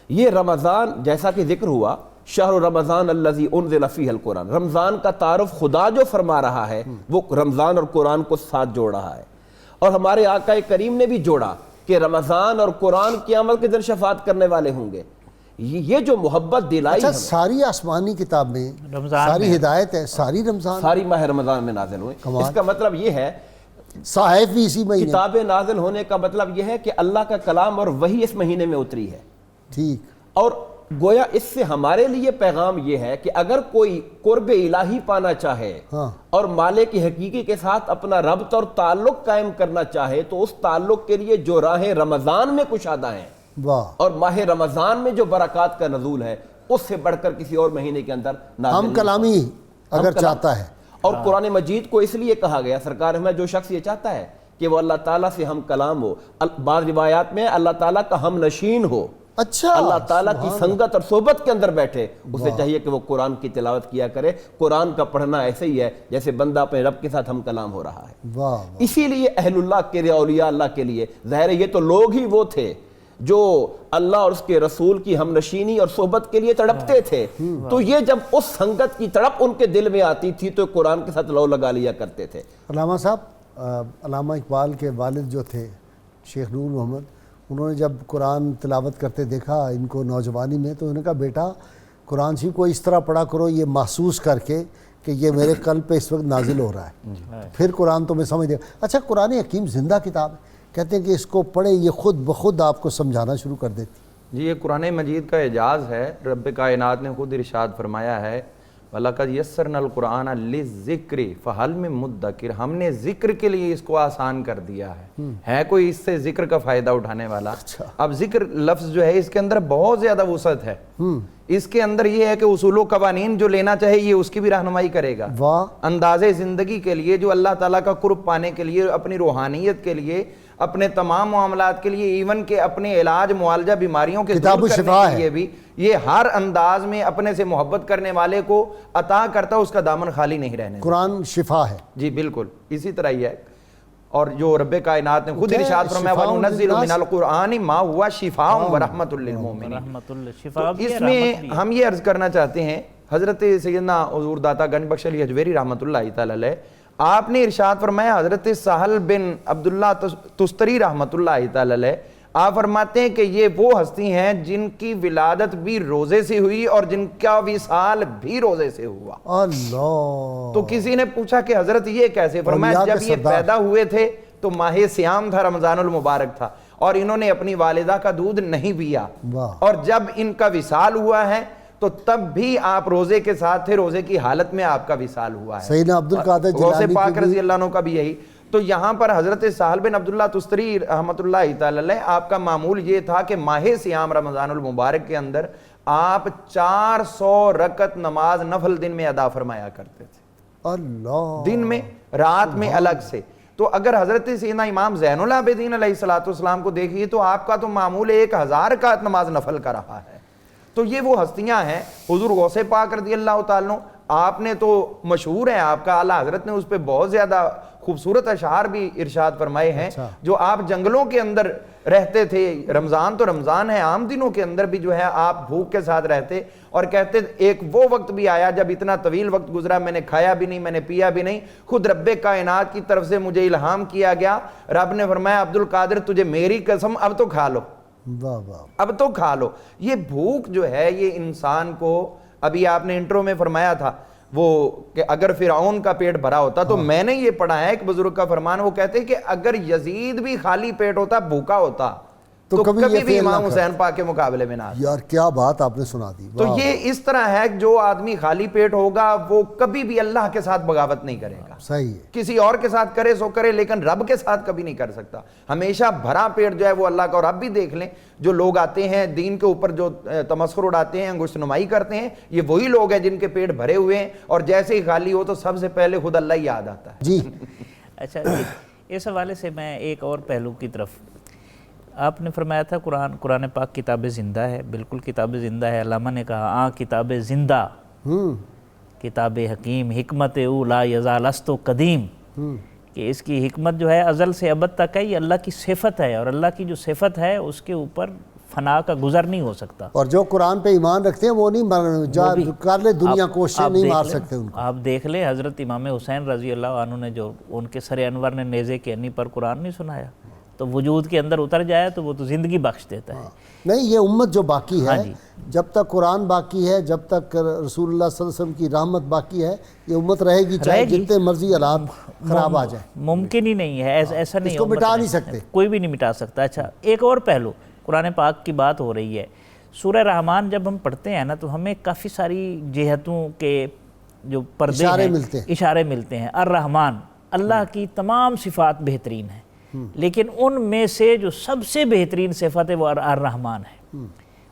یہ رمضان جیسا کہ ذکر ہوا، شہر رمضان الذی انزل فیہ القرآن، رمضان کا تعارف خدا جو فرما رہا ہے وہ رمضان اور قرآن کو ساتھ جوڑ رہا ہے، اور ہمارے آقا کریم نے بھی جوڑا کہ رمضان اور قرآن قیامت کے دن شفاعت کرنے والے ہوں گے. یہ جو محبت دلائی اچھا ہمیں، ساری آسمانی کتاب میں رمضان ساری میں ہدایت ہے، ساری رمضان ساری ماہ رمضان میں نازل ہوئے. کمال. اس کا مطلب یہ ہے، صحائف بھی اسی مہینے. کتابیں نازل ہونے کا مطلب یہ ہے کہ اللہ کا کلام اور وحی اس مہینے میں اتری ہے. ٹھیک. اور گویا اس سے ہمارے لیے پیغام یہ ہے کہ اگر کوئی قرب الہی پانا چاہے ہاں. اور مالک حقیقی کے ساتھ اپنا ربط اور تعلق قائم کرنا چاہے تو اس تعلق کے لیے جو راہیں رمضان میں کشادہ ہیں واہ. اور ماہ رمضان میں جو برکات کا نزول ہے اس سے بڑھ کر کسی اور مہینے کے اندر نازل ہم نہیں کلامی ہوا. اگر ہم چاہتا ہے. اور قرآن مجید کو اس لیے کہا گیا سرکار ہمیں جو شخص یہ چاہتا ہے کہ وہ اللہ تعالیٰ سے ہم کلام ہو، بعض روایات میں اللہ تعالیٰ کا ہم نشین ہو، اچھا اللہ تعالیٰ کی سنگت اور صحبت کے اندر بیٹھے، اسے چاہیے کہ وہ قرآن کی تلاوت کیا کرے. قرآن کا پڑھنا ایسے ہی ہے جیسے بندہ اپنے رب کے ساتھ ہم کلام ہو رہا ہے. واہ. اسی لیے اہل اللہ کے لیے، اولیاء اللہ کے لیے ظاہر ہے یہ تو لوگ ہی وہ تھے جو اللہ اور اس کے رسول کی ہم نشینی اور صحبت کے لیے تڑپتے تھے. تو یہ جب اس سنگت کی تڑپ ان کے دل میں آتی تھی تو قرآن کے ساتھ لو لگا لیا کرتے تھے. علامہ صاحب، علامہ اقبال کے والد جو تھے شیخ نور محمد، انہوں نے جب قرآن تلاوت کرتے دیکھا ان کو نوجوانی میں، تو انہوں نے کہا بیٹا قرآن شریف کو اس طرح پڑھا کرو یہ محسوس کر کے کہ یہ میرے قلب پہ اس وقت نازل ہو رہا ہے، پھر قرآن تمہیں سمجھ دے گا. اچھا قرآن حکیم زندہ کتاب ہے، کہتے ہیں کہ اس کو پڑھے یہ خود بخود آپ کو سمجھانا شروع کر دیتی. جی یہ قرآن مجید کا اعجاز ہے. رب کائنات نے خود ارشاد فرمایا ہے وَلَقَدْ يَسَّرْنَا الْقُرْآنَ لِلذِّكْرِ فَهَلْ مِن مُدَّكِرٍ، ہم نے ذکر کے لیے اس کو آسان کر دیا ہے کوئی اس سے ذکر کا فائدہ اٹھانے والا؟ اب ذکر لفظ جو ہے اس کے اندر بہت زیادہ وسعت ہے. اس کے اندر یہ ہے کہ اصول و قوانین جو لینا چاہے یہ اس کی بھی رہنمائی کرے گا. انداز زندگی کے لیے جو اللہ تعالیٰ کا قرب پانے کے لیے، اپنی روحانیت کے لیے، اپنے تمام معاملات کے لیے، ایون کہ اپنے علاج معالجہ بیماریوں کے دور کرنے کے لیے بھی یہ ہر انداز میں اپنے سے محبت کرنے والے کو عطا کرتا، اس کا دامن خالی نہیں رہنے. قرآن شفا ہے. جی بالکل اسی طرح ہی ہے. اور جو رب کائنات نے خود ارشاد فرمایا وَنُنَزِّلُ مِنَ الْقُرْآنِ مَا هُوَ شِفَاءٌ وَرَحْمَةٌ لِّلْمُؤْمِنِينَ. تو اس میں ہم یہ عرض کرنا چاہتے ہیں، حضرت سیدنا حضور داتا گنج بخش علی حجویری رحمۃ اللہ تعالی علیہ، آپ نے ارشاد فرمایا، حضرت سہل بن عبداللہ تستری رحمۃ اللہ تعالی علیہ آپ فرماتے ہیں کہ یہ وہ ہستی ہیں جن کی ولادت بھی روزے سے ہوئی اور جن کا وصال بھی روزے سے ہوا. اللہ. تو کسی نے پوچھا کہ حضرت یہ کیسے؟ فرمایا جب یہ پیدا ہوئے تھے تو ماہ سیام تھا، رمضان المبارک تھا، اور انہوں نے اپنی والدہ کا دودھ نہیں پیا، اور جب ان کا وصال ہوا ہے تو تب بھی آپ روزے کے ساتھ تھے، روزے کی حالت میں آپ کا وصال ہوا ہے. سیدنا عبدالقادر غوث جیلانی پاک رضی اللہ عنہ کا بھی یہی. تو یہاں پر حضرت سہل بن عبداللہ تستری رحمۃ اللہ تعالی علیہ آپ کا معمول یہ تھا کہ ماہ سیام رمضان المبارک کے اندر آپ 400 رکعت نماز نفل دن میں ادا فرمایا کرتے تھے. اللہ. دن میں، رات میں الگ سے. تو اگر حضرت سیدنا امام زین العابدین علیہ السلام کو دیکھیے تو آپ کا تو معمول 1000 رکعت نماز نفل کا رہا ہے. تو یہ وہ ہستیاں ہیں. حضور غوث پاک رضی اللہ تعالیٰ عنہ آپ نے تو مشہور ہیں، آپ کا اعلیٰ حضرت نے اس پہ بہت زیادہ خوبصورت اشعار بھی ارشاد فرمائے ہیں. جو آپ جنگلوں کے اندر رہتے تھے، رمضان تو رمضان ہے، عام دنوں کے اندر بھی جو ہے آپ بھوک کے ساتھ رہتے اور کہتے ایک وہ وقت بھی آیا جب اتنا طویل وقت گزرا، میں نے کھایا بھی نہیں، میں نے پیا بھی نہیں. خود رب کائنات کی طرف سے مجھے الہام کیا گیا، رب نے فرمایا عبدالقادر تجھے میری قسم اب تو کھا لو، اب تو کھا لو. یہ بھوک جو ہے یہ انسان کو، ابھی آپ نے انٹرو میں فرمایا تھا وہ کہ اگر فرعون کا پیٹ بھرا ہوتا، تو میں نے یہ پڑھا ہے ایک بزرگ کا فرمان، وہ کہتے ہیں کہ اگر یزید بھی خالی پیٹ ہوتا، بھوکا ہوتا، تو کبھی بھی امام حسین پاک کے مقابلے میں نہ آتا. یار کیا بات آپ نے سنا دی. تو یہ اس طرح ہے جو آدمی خالی پیٹ ہوگا وہ کبھی بھی اللہ کے ساتھ بغاوت نہیں کرے گا. صحیح ہے. کسی اور کے ساتھ کرے سو کرے، لیکن رب کے ساتھ کبھی نہیں کر سکتا. ہمیشہ بھرا پیٹ جو ہے وہ اللہ کا. اور آپ بھی دیکھ لیں جو لوگ آتے ہیں دین کے اوپر جو تمسخر اڑاتے ہیں، انگشت نمائی کرتے ہیں، یہ وہی لوگ ہیں جن کے پیٹ بھرے ہوئے ہیں اور جیسے ہی خالی ہو تو سب سے پہلے خود اللہ ہی یاد آتا ہے. جی اچھا اس حوالے سے میں ایک اور پہلو کی طرف، آپ نے فرمایا تھا قرآن پاک کتاب زندہ ہے. بالکل کتاب زندہ ہے. علامہ نے کہا کتاب زندہ، کتاب حکیم، حکمت او لا یزال است و قدیم، کہ اس کی حکمت جو ہے ازل سے ابد تک ہے. یہ اللہ کی صفت ہے اور اللہ کی جو صفت ہے اس کے اوپر فنا کا گزر نہیں ہو سکتا. اور جو قرآن پہ ایمان رکھتے ہیں وہ نہیں کر لے دنیا کوششیں نہیں مار سکتے ان کو. آپ دیکھ لیں حضرت امام حسین رضی اللہ عنہ نے جو ان کے سر انور نے نیزے کی انی پر قرآن نہیں سنایا، تو وجود کے اندر اتر جائے تو وہ تو زندگی بخش دیتا ہے. نہیں یہ امت جو باقی ہے جب تک قرآن باقی ہے، جب تک رسول اللہ صلی اللہ علیہ وسلم کی رحمت باقی ہے، یہ امت رہے گی، چاہے جتنے مرضی حالات خراب آ جائیں۔ ممکن ہی نہیں ہے، ایسا نہیں ہے، اس کو مٹا نہیں سکتے، کوئی بھی نہیں مٹا سکتا۔ اچھا ایک اور پہلو، قرآن پاک کی بات ہو رہی ہے، سورہ رحمان جب ہم پڑھتے ہیں نا تو ہمیں کافی ساری جہتوں کے جو پردے ہیں، اشارے ملتے ہیں۔ الرحمن، اللہ کی تمام صفات بہترین ہیں، لیکن ان میں سے جو سب سے بہترین صفت ہے وہ الرحمن ہے۔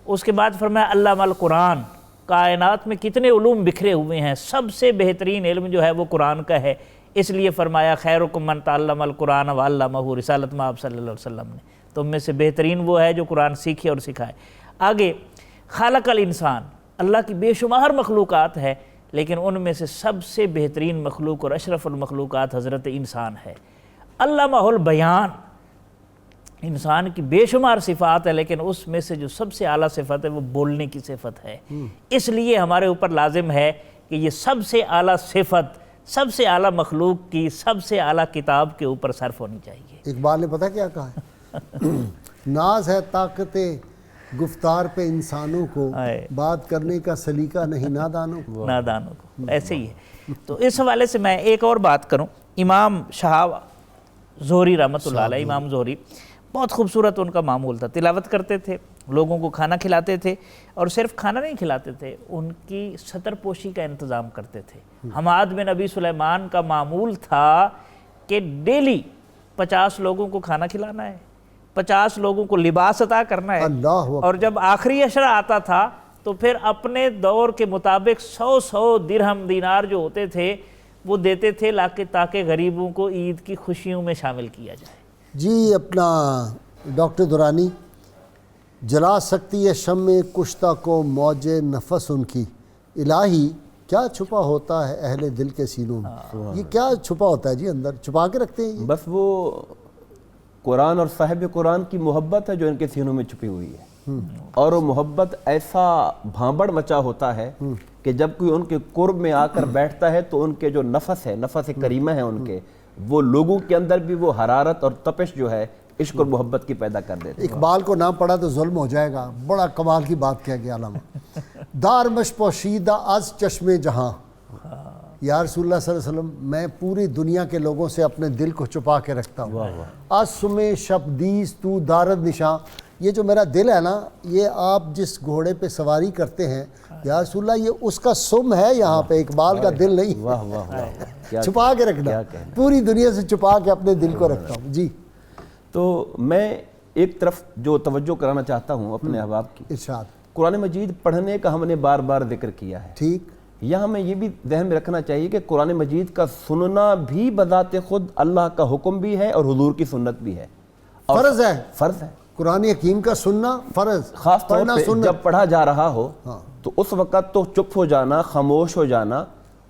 اس کے بعد فرمایا علم القرآن، کائنات میں کتنے علوم بکھرے ہوئے ہیں، سب سے بہترین علم جو ہے وہ قرآن کا ہے، اس لیے فرمایا خیرکم من تعلم القرآن وعلمہ، رسالت مآب صلی اللہ علیہ وسلم نے، تم میں سے بہترین وہ ہے جو قرآن سیکھے اور سکھائے۔ آگے خالق الانسان، اللہ کی بے شمار مخلوقات ہے، لیکن ان میں سے سب سے بہترین مخلوق اور اشرف المخلوقات حضرت انسان ہے۔ علمہ البیان، انسان کی بے شمار صفات ہے، لیکن اس میں سے جو سب سے اعلیٰ صفت ہے وہ بولنے کی صفت ہے۔ اس لیے ہمارے اوپر لازم ہے کہ یہ سب سے اعلیٰ صفت، سب سے اعلیٰ مخلوق کی سب سے اعلیٰ کتاب کے اوپر صرف ہونی چاہیے۔ اقبال نے پتہ کیا کہا ہے؟ ناز ہے طاقت گفتار پہ انسانوں کو، بات کرنے کا سلیقہ نہیں نادانوں کو۔ نادانوں کو، ایسے ہی ہے۔ تو اس حوالے سے میں ایک اور بات کروں، امام شہاب زہری رحمۃ اللہ علیہ، امام زہری بہت خوبصورت ان کا معمول تھا، تلاوت کرتے تھے، لوگوں کو کھانا کھلاتے تھے، اور صرف کھانا نہیں کھلاتے تھے، ان کی ستر پوشی کا انتظام کرتے تھے۔ حماد بن ابی سلیمان کا معمول تھا کہ ڈیلی 50 لوگوں کو کھانا کھلانا ہے، 50 لوگوں کو لباس عطا کرنا ہے، اور جب آخری عشرہ آتا تھا تو پھر اپنے دور کے مطابق 100 درہم دینار جو ہوتے تھے وہ دیتے تھے تاکہ غریبوں کو عید کی خوشیوں میں شامل کیا جائے۔ جی اپنا ڈاکٹر دورانی، جلا سکتی ہے شمع کشتہ کو موج نفس ان کی، الہی کیا چھپا ہوتا ہے اہل دل کے سینوں میں؟ یہ کیا چھپا ہوتا ہے جی اندر، چھپا کے رکھتے ہیں؟ بس وہ قرآن اور صاحب قرآن کی محبت ہے جو ان کے سینوں میں چھپی ہوئی ہے، اور وہ محبت ایسا بھانبڑ مچا ہوتا ہے کہ جب کوئی ان کے قرب میں آ کر بیٹھتا ہے تو ان کے جو نفس ہے، نفس کریمہ ہے ان کے، وہ لوگوں کے اندر بھی وہ حرارت اور تپش جو ہے عشق اور محبت کی پیدا کر دیتے ہیں۔ اقبال کو نہ پڑھا تو ظلم ہو جائے گا، بڑا کمال کی بات کہہ گیا علامہ۔ دار مش پوشیدہ از چشم جہاں، یا رسول اللہ صلی اللہ علیہ وسلم میں پوری دنیا کے لوگوں سے اپنے دل کو چھپا کے رکھتا ہوں۔ از سمے شب دیس تو دارد نشاں، یہ جو میرا دل ہے نا، یہ آپ جس گھوڑے پہ سواری کرتے ہیں یا رسول اللہ، یہ اس کا سم ہے یہاں پہ، اقبال کا دل نہیں، چھپا کے رکھنا، پوری دنیا سے چھپا کے اپنے دل کو رکھتا ہوں۔ جی تو میں ایک طرف جو توجہ کرانا چاہتا ہوں اپنے احباب کی، ارشاد۔ قرآن مجید پڑھنے کا ہم نے بار بار ذکر کیا ہے، ٹھیک، یہاں ہمیں یہ بھی ذہن میں رکھنا چاہیے کہ قرآن مجید کا سننا بھی بذات خود اللہ کا حکم بھی ہے اور حضور کی سنت بھی ہے، فرض ہے، فرض ہے قرآن حکیم کا سننا فرض، خاص طور پہ جب پڑھا جا رہا ہو تو اس وقت تو چپ ہو جانا، خاموش ہو جانا،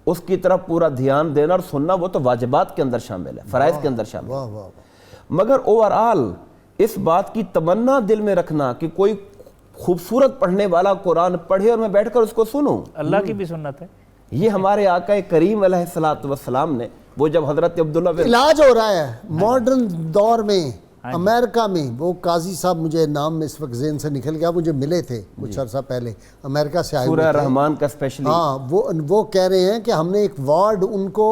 اس کی طرف پورا دھیان دینا اور سننا، وہ تو واجبات کے اندر شامل ہے، فرائض کے اندر شامل ہے۔ مگر اوورآل اس بات کی تمنا دل میں رکھنا کہ کوئی خوبصورت پڑھنے والا قرآن پڑھے اور میں بیٹھ کر اس کو سنوں، اللہ کی بھی سنت ہے۔ یہ ہمارے آقا کریم علیہ السلام نے، وہ جب حضرت عبداللہ بن علاج ہو رہا ہے ماڈرن دور میں امریکہ میں، وہ قاضی صاحب مجھے نام میں اس وقت ذہن سے نکل گیا، مجھے ملے تھے کچھ عرصہ پہلے، امریکہ سے آئے ہوئے سورہ تھے، رحمان کا اسپیشلی، ہاں وہ کہہ رہے ہیں کہ ہم نے ایک وارڈ ان کو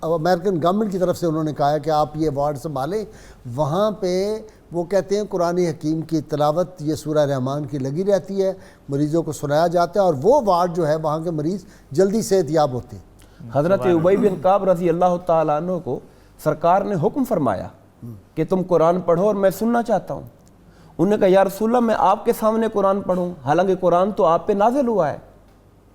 امریکن گورنمنٹ کی طرف سے انہوں نے کہا کہ آپ یہ وارڈ سنبھالیں، وہاں پہ وہ کہتے ہیں قرآن حکیم کی تلاوت یہ سورہ رحمان کی لگی رہتی ہے، مریضوں کو سنایا جاتا ہے، اور وہ وارڈ جو ہے وہاں کے مریض جلدی صحت یاب ہوتے ہیں۔ حضرت ابی بن کعب رضی اللہ تعالیٰ عنہ کو سرکار نے حکم فرمایا کہ تم قرآن پڑھو اور میں سننا چاہتا ہوں۔ انہوں نے کہا یا رسول اللہ میں آپ کے سامنے قرآن پڑھوں، حالانکہ قرآن تو آپ پہ نازل ہوا ہے۔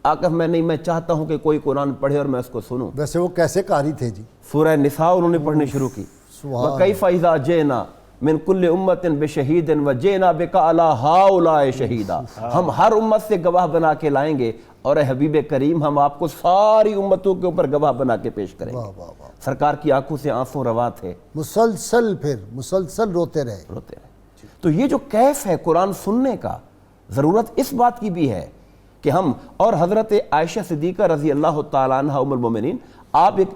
آقا میں نہیں، میں چاہتا ہوں کہ کوئی قرآن پڑھے اور میں اس کو سنوں۔ ویسے وہ کیسے قاری تھے جی؟ سورہ نساء انہوں نے پڑھنی شروع کی، وَكَيْفَ إِذَا جِئْنَا مِن كُلِّ أُمَّةٍ بِشَهِيدٍ وَجِئْنَا بِكَ عَلَىٰ هَٰؤُلَاءِ شَهِيدًا، ہم ہر امت سے گواہ بنا کے لائیں گے اور اے حبیب کریم ہم آپ کو ساری امتوں کے اوپر گواہ بنا کے پیش کریں گے۔ سرکار کی آنکھوں سے آنسو روا تھے، مسلسل روتے رہے۔ تو یہ جو کیف ہے قرآن سننے کا، ضرورت اس بات کی بھی ہے کہ ہم، اور حضرت عائشہ صدیقہ رضی اللہ تعالیٰ عنہ ام المومنین، آپ ایک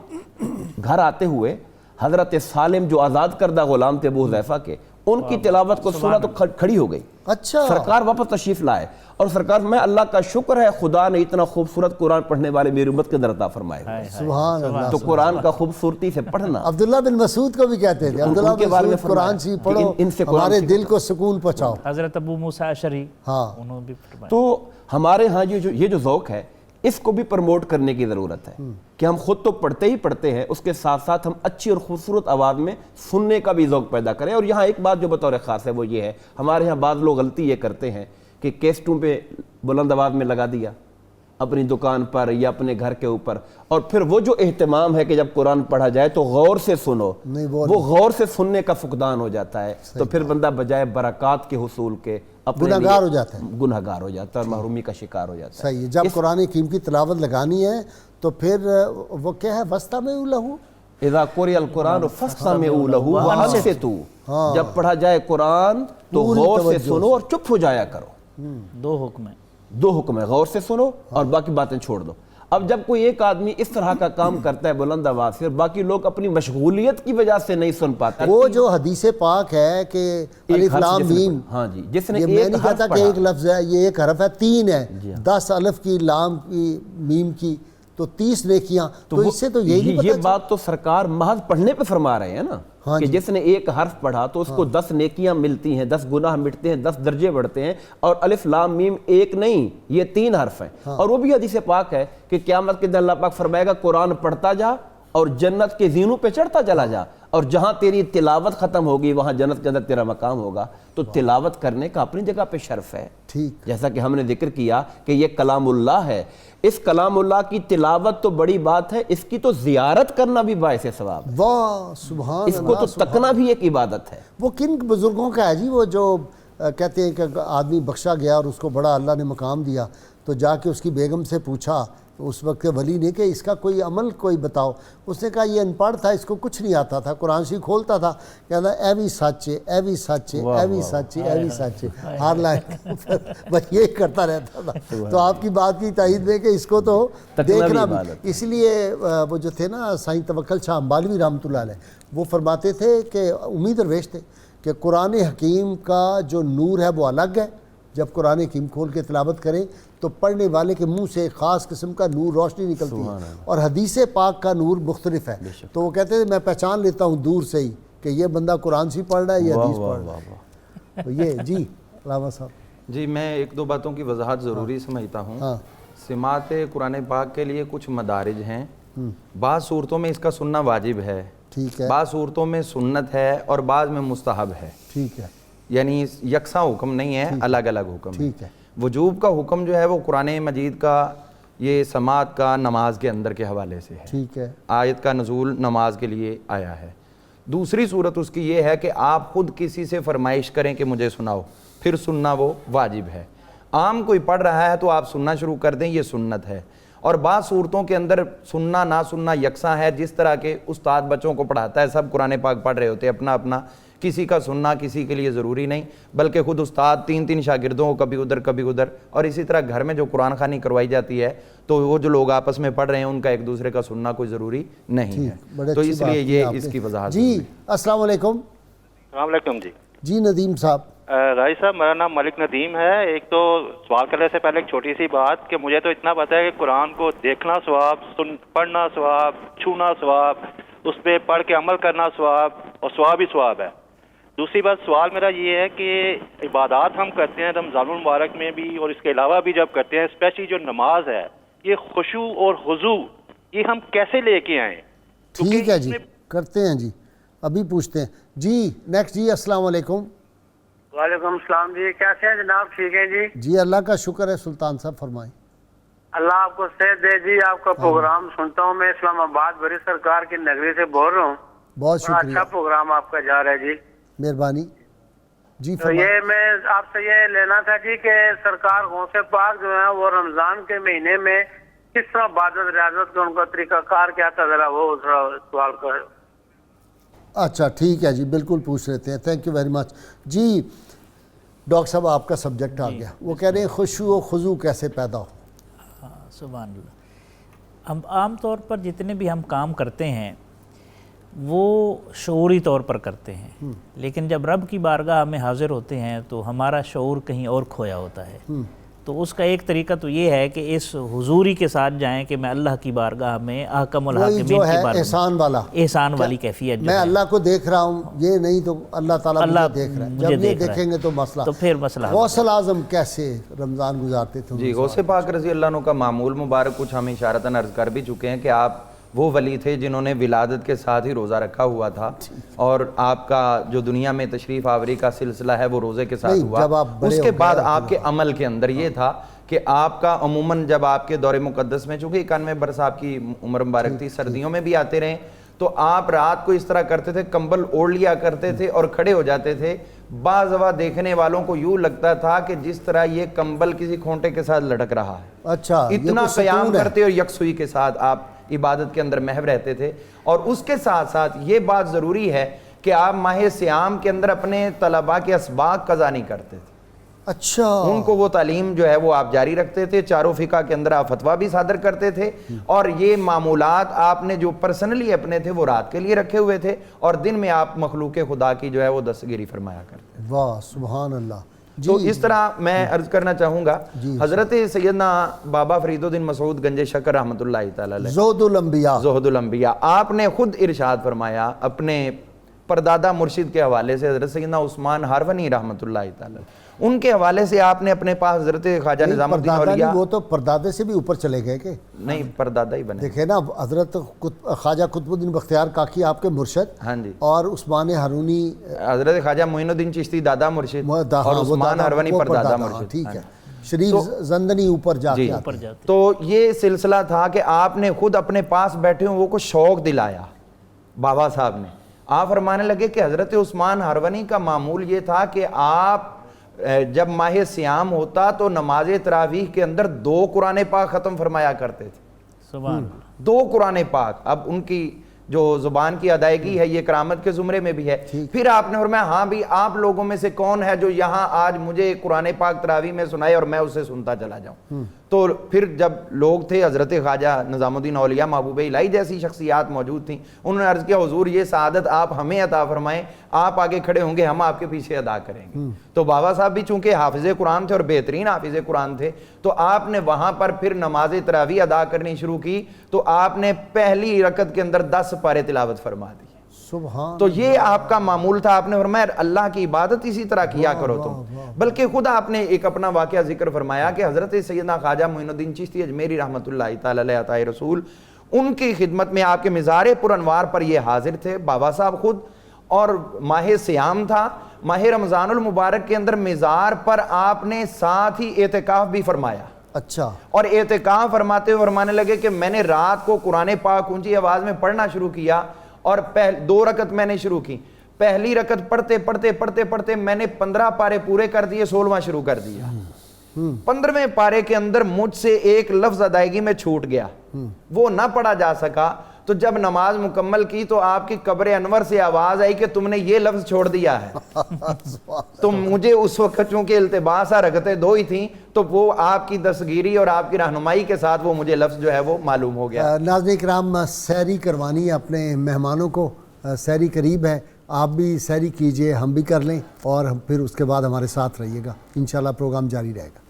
گھر آتے ہوئے حضرت سالم جو آزاد کردہ غلام تھے ابو حذیفہ کے، ان کی تلاوت کو سنا تو کھڑی ہو گئی. اچھا سرکار واپس تشریف لائے اور سرکار میں اللہ کا شکر ہے خدا نے اتنا خوبصورت قرآن پڑھنے والے میری امت کے اندر عطا فرمائے. سبحان اللہ. تو قرآن کا خوبصورتی سے پڑھنا. عبداللہ بن مسعود کو بھی کہتے تھے عبداللہ بن مسعود قرآن شریف پڑھو ہمارے دل کو سکون پہنچاؤ. حضرت ابو موسیٰ اشعری ہاں انہوں بھی فرمایا. تو ہمارے ہاں یہ جو ذوق ہے اس کو بھی پروموٹ کرنے کی ضرورت ہے کہ ہم خود تو پڑھتے ہی پڑھتے ہیں، اس کے ساتھ ساتھ ہم اچھی اور خوبصورت آواز میں سننے کا بھی ذوق پیدا کریں. اور یہاں ایک بات جو بطور خاص ہے وہ یہ ہے، ہمارے یہاں بعض لوگ غلطی یہ کرتے ہیں کہ کیسٹوں پہ بلند آواز میں لگا دیا اپنی دکان پر یا اپنے گھر کے اوپر، اور پھر وہ جو اہتمام ہے کہ جب قرآن پڑھا جائے تو غور سے سنو، وہ غور سے سننے کا فقدان ہو جاتا ہے. تو پھر بندہ بجائے برکات کے حصول کے گناہگار ہو جاتا ہے، گناہگار ہو جاتا ہے اور محرومی کا شکار ہو جاتا ہے. صحیح. جب قرآن کریم کی تلاوت لگانی ہے تو پھر وہ کیا ہے، وَاسْتَمِعُوا لَهُ اذا قرئ القرآن فاستمعوا له وانصتوا. جب پڑھا جائے قرآن تو غور سے سنو اور چپ ہو جایا کرو. دو حکم ہیں، دو حکم ہے، غور سے سنو اور باقی باتیں چھوڑ دو. اب جب کوئی ایک آدمی اس طرح کا کام کرتا ہے بلند آواز سے، باقی لوگ اپنی مشغولیت کی وجہ سے نہیں سن پاتے. وہ جو حدیث پاک ہے کہ الف لام میم، ہاں جی، جس نے یہ میں نہیں کہتا کہ ایک لفظ ہے، یہ ایک حرف ہے، 3 ہے، 10 الف کی لام کی میم کی تو 30 نیکیاں. تو اس سے تو یہی نہیں پتا. یہ بات تو سرکار محض پڑھنے پہ فرما رہے ہیں نا کہ جس نے ایک حرف پڑھا تو اس کو 10 نیکیاں ملتی ہیں، 10 گناہ مٹتے ہیں، 10 درجے بڑھتے ہیں. اور الف لام میم ایک نہیں، یہ 3 حرف ہیں. اور وہ بھی حدیث پاک ہے کہ قیامت کے دن اللہ پاک فرمائے گا قرآن پڑھتا جا اور جنت کے زینوں پہ چڑھتا چلا جا، اور جہاں تیری تلاوت ختم ہوگی وہاں جنت کے اندر تیرا مقام ہوگا. تو تلاوت کرنے کا اپنی جگہ پہ شرف ہے، ٹھیک، جیسا کہ ہم نے ذکر کیا کہ یہ کلام اللہ ہے. اس کلام اللہ کی تلاوت تو بڑی بات ہے، اس کی تو زیارت کرنا بھی باعث ثواب ہے. واہ سبحان اللہ. اس کو تو تکنا بھی ایک عبادت ہے. وہ کن بزرگوں کا ہے جی وہ جو کہتے ہیں کہ آدمی بخشا گیا اور اس کو بڑا اللہ نے مقام دیا تو جا کے اس کی بیگم سے پوچھا اس وقت ولی نے کہ اس کا کوئی عمل کوئی بتاؤ. اس نے کہا یہ ان پڑھ تھا، اس کو کچھ نہیں آتا تھا، قرآن شریف کھولتا تھا کہتا اے بھی سچ ہے، اے بھی سچ ہے، اے بھی سچ ہے، اے بھی سچ ہے، ہر لائن بس یہی کرتا رہتا تھا. تو آپ کی بات کی تائید میں کہ اس کو تو دیکھنا بھی. اس لیے وہ جو تھے نا سائیں توکل شاہ امبالوی رحمۃ اللہ علیہ، وہ فرماتے تھے کہ امید درویش تھے کہ قرآن حکیم کا جو نور ہے وہ الگ ہے. جب قرآن حکیم کھول کے تلاوت کریں تو پڑھنے والے کے منہ سے خاص قسم کا نور روشنی نکلتی ہے، اور حدیث پاک کا نور مختلف ہے. تو وہ کہتے ہیں میں پہچان لیتا ہوں دور سے ہی کہ یہ بندہ قرآن سے پڑھ رہا ہے، یہ حدیث پڑھ رہا ہے. تو یہ جی علامہ صاحب جی میں ایک دو باتوں کی وضاحت ضروری سمجھتا ہوں. سماعت قرآن پاک کے لیے کچھ مدارج ہیں. بعض صورتوں میں اس کا سننا واجب ہے، ٹھیک ہے، بعض صورتوں میں سنت ہے اور بعض میں مستحب ہے. ٹھیک ہے، یعنی یکساں حکم نہیں ہے، الگ الگ حکم ہے. ٹھیک ہے. وجوب کا حکم جو ہے وہ قرآن مجید کا یہ سماعت کا نماز کے اندر کے حوالے سے ہے. ٹھیک ہے. آیت کا نزول نماز کے لیے آیا ہے. دوسری صورت اس کی یہ ہے کہ آپ خود کسی سے فرمائش کریں کہ مجھے سناؤ، پھر سننا وہ واجب ہے. عام کوئی پڑھ رہا ہے تو آپ سننا شروع کر دیں، یہ سنت ہے. اور بعض صورتوں کے اندر سننا نہ سننا یکساں ہے. جس طرح کے استاد بچوں کو پڑھاتا ہے، سب قرآن پاک پڑھ رہے ہوتے ہیں اپنا اپنا، کسی کا سننا کسی کے لیے ضروری نہیں، بلکہ خود استاد 3 شاگردوں کو کبھی ادھر، اور اسی طرح گھر میں جو قرآن خوانی کروائی جاتی ہے تو وہ جو لوگ آپس میں پڑھ رہے ہیں ان کا ایک دوسرے کا سننا کوئی ضروری نہیں ہے. تو اس لیے یہ اس کی وضاحت. جی السلام علیکم. السلام علیکم. جی ندیم صاحب. رائی صاحب میرا نام ملک ندیم ہے. ایک تو سوال کرنے سے پہلے ایک چھوٹی سی بات کہ مجھے تو اتنا پتا ہے کہ قرآن کو دیکھنا ثواب، پڑھنا ثواب، چھونا ثواب، اس پہ پڑھ کے عمل کرنا ثواب، اور ثواب ہی ثواب ہے. دوسری بات سوال میرا یہ ہے کہ عبادات ہم کرتے ہیں رمضان المبارک میں بھی اور اس کے علاوہ بھی جب کرتے ہیں، اسپیشلی جو نماز ہے، یہ خشوع اور خضوع یہ ہم کیسے لے کے آئیں؟ ٹھیک ہے جی کرتے ہیں جی، ابھی پوچھتے ہیں. جی نیکسٹ جی السلام علیکم. وعلیکم السلام جی، کیسے ہیں جناب؟ ٹھیک ہے جی. جی اللہ کا شکر ہے. سلطان صاحب فرمائیں. اللہ آپ کو صحت دے جی. آپ کا پروگرام سنتا ہوں میں اسلام آباد بری سرکار کی نگری سے بول رہا ہوں. بہت شکریہ. اچھا پروگرام آپ کا جا رہا ہے جی. مہربانی جی. تو یہ میں آپ سے یہ لینا تھا جی کہ سرکار غوث پاک جو ہیں وہ رمضان کے مہینے میں کس طرح عبادت ریاضت کا ان کا طریقہ کار کیا تھا، ذرا وہ سوال کر. اچھا ٹھیک ہے جی بالکل پوچھ لیتے ہیں. Thank you very much. جی ڈاکٹر صاحب آپ کا سبجیکٹ آ گیا. وہ کہہ رہے ہیں خشوع و خضوع کیسے پیدا ہو. سبحان اللہ. ہم عام طور پر جتنے بھی ہم کام کرتے ہیں وہ شعوری طور پر کرتے ہیں، لیکن جب رب کی بارگاہ میں حاضر ہوتے ہیں تو ہمارا شعور کہیں اور کھویا ہوتا ہے. تو اس کا ایک طریقہ تو یہ ہے کہ اس حضوری کے ساتھ جائیں کہ میں اللہ کی بارگاہ میں احکم الحاکمین کی بارگاہ میں احسان والی کیفیت میں اللہ کو دیکھ رہا ہوں، یہ نہیں تو اللہ تعالیٰ مجھے دیکھ رہا ہے. جب یہ دیکھیں گے تو مسئلہ، تو پھر مسئلہ. غوث اعظم کیسے رمضان گزارتے تھے؟ جی غوث پاک رضی اللہ عنہ کا معمول مبارک کچھ ہم اشارتاً عرض کر بھی چکے ہیں کہ آپ وہ ولی تھے جنہوں نے ولادت کے ساتھ ہی روزہ رکھا ہوا تھا، اور آپ کا جو دنیا میں تشریف آوری کا سلسلہ ہے وہ روزے کے ساتھ ہوا. اس کے بعد آپ کے عمل کے اندر یہ تھا کہ آپ کا عموماً جب آپ کے دور مقدس میں، چونکہ 91 برس آپ کی عمر مبارک تھی، سردیوں میں بھی آتے رہے، تو آپ رات کو اس طرح کرتے تھے، کمبل اوڑھ لیا کرتے تھے اور کھڑے ہو جاتے تھے. بعض دفعہ دیکھنے والوں کو یوں لگتا تھا کہ جس طرح یہ کمبل کسی کھونٹے کے ساتھ لٹک رہا ہے. اچھا، اتنا قیام کرتے اور یکسوئی کے ساتھ آپ عبادت کے اندر محو رہتے تھے. اور اس کے ساتھ ساتھ یہ بات ضروری ہے کہ آپ ماہ سیام کے اندر اپنے طلباء کے اسباق قضا نہیں کرتے تھے. اچھا، ان کو وہ تعلیم جو ہے وہ آپ جاری رکھتے تھے. چاروں فقہ کے اندر آپ فتویٰ بھی صادر کرتے تھے، اور یہ معمولات آپ نے جو پرسنلی اپنے تھے وہ رات کے لیے رکھے ہوئے تھے، اور دن میں آپ مخلوق خدا کی جو ہے وہ دستگیری فرمایا کرتے. واہ سبحان اللہ. تو اس طرح میں عرض کرنا چاہوں گا، حضرت سیدنا بابا فرید الدین مسعود گنج شکر رحمۃ اللہ تعالی علیہ، زہد الانبیاء، آپ نے خود ارشاد فرمایا اپنے پردادا مرشد کے حوالے سے، حضرت سیدنا عثمان ہارونی رحمۃ اللہ تعالی، ان کے حوالے سے آپ نے اپنے پاس حضرت خواجہ نظام الدین اولیاء، وہ تو پردادے سے بھی اوپر چلے گئے کہ نہیں، پردادا ہی بنے. دیکھیں نا، حضرت خواجہ قطب الدین بختیار کاکی آپ کے مرشد، ہاں جی، اور عثمان ہارونی حضرت خواجہ معین الدین چشتی دادا مرشد، اور عثمان ہارونی پردادا مرشد. ٹھیک ہے، شریف زندنی اوپر جاتے. تو یہ سلسلہ تھا کہ آپ نے خود اپنے پاس بیٹھے ہوں وہ کو شوق دلایا بابا صاحب نے. آپ فرمانے لگے کہ حضرت عثمان ہارونی کا معمول یہ تھا کہ آپ جب ماہ سیام ہوتا تو نماز تراویح کے اندر 2 قرآن پاک ختم فرمایا کرتے تھے. سبحان اللہ. 2 قرآن پاک. اب ان کی جو زبان کی ادائیگی ہے یہ کرامت کے زمرے میں بھی ہے. پھر آپ نے فرمایا ہاں بھی آپ لوگوں میں سے کون ہے جو یہاں آج مجھے قرآن پاک تراویح میں سنائے اور میں اسے سنتا چلا جاؤں. تو پھر جب لوگ تھے حضرت خواجہ نظام الدین اولیاء محبوب الہی جیسی شخصیات موجود تھیں، انہوں نے عرض کیا حضور یہ سعادت آپ ہمیں عطا فرمائیں، آپ آگے کھڑے ہوں گے، ہم آپ کے پیچھے ادا کریں گے. تو بابا صاحب بھی چونکہ حافظ قرآن تھے اور بہترین حافظ قرآن تھے، تو آپ نے وہاں پر پھر نماز تراویح ادا کرنی شروع کی. تو آپ نے پہلی رکعت کے اندر 10 پارے تلاوت فرما دی. تو یہ آپ کا معمول تھا. آپ نے فرمایا اللہ کی عبادت اسی طرح کیا کرو تم. بلکہ خود آپ نے ایک اپنا واقعہ ذکر فرمایا کہ حضرت سیدنا خواجہ معین الدین چشتی اجمیری رحمۃ اللہ تعالی علیہ عطائے رسول، ان کی خدمت میں آپ کے مزار پر انوار پر یہ حاضر تھے بابا صاحب خود، اور ماہ سیام تھا، ماہ رمضان المبارک کے اندر مزار پر آپ نے ساتھ ہی اعتکاف بھی فرمایا. اچھا. اور اعتکاف فرماتے ہوئے فرمانے لگے کہ میں نے رات کو قرآن پاک اونچی آواز میں پڑھنا شروع کیا، اور 2 رکعت میں نے شروع کی. پہلی رکعت پڑھتے پڑھتے میں نے 15 پارے پورے کر دیے، 16واں شروع کر دیا. 15ویں پارے کے اندر مجھ سے ایک لفظ ادائیگی میں چھوٹ گیا، وہ نہ پڑھا جا سکا. تو جب نماز مکمل کی تو آپ کی قبر انور سے آواز آئی کہ تم نے یہ لفظ چھوڑ دیا ہے. تو مجھے اس وقت چونکہ التباس رکعتیں 2 ہی تھیں، تو وہ آپ کی دستگیری اور آپ کی رہنمائی کے ساتھ وہ مجھے لفظ جو ہے وہ معلوم ہو گیا. ناظرین کرام، سحری کروانی ہے اپنے مہمانوں کو، سحری قریب ہے، آپ بھی سحری کیجئے، ہم بھی کر لیں، اور پھر اس کے بعد ہمارے ساتھ رہیے گا، انشاءاللہ پروگرام جاری رہے گا.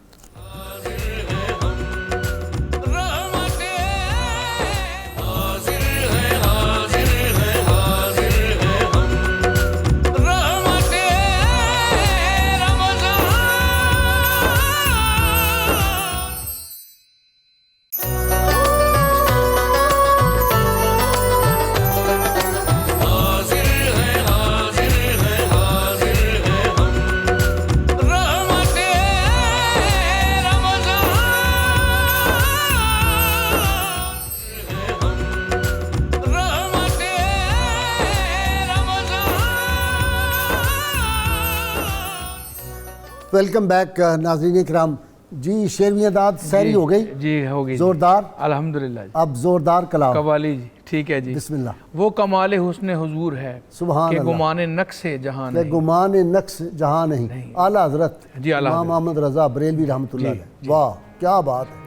ویلکم بیک ناظرین کرام. جی شیرویاں داد سحری ہو گئی؟ جی ہو گئی زوردار الحمدللہ. اب زوردار کلام قوالی جی ٹھیک ہے جی. بسم اللہ. وہ کمال حسن حضور ہے سبحان کہ اللہ، گمان نقص جہاں نہیں، گمان نقص جہاں نہیں. اعلیٰ حضرت جی امام احمد رضا بریلوی رحمۃ اللہ علیہ. واہ کیا بات ہے.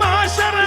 mahshar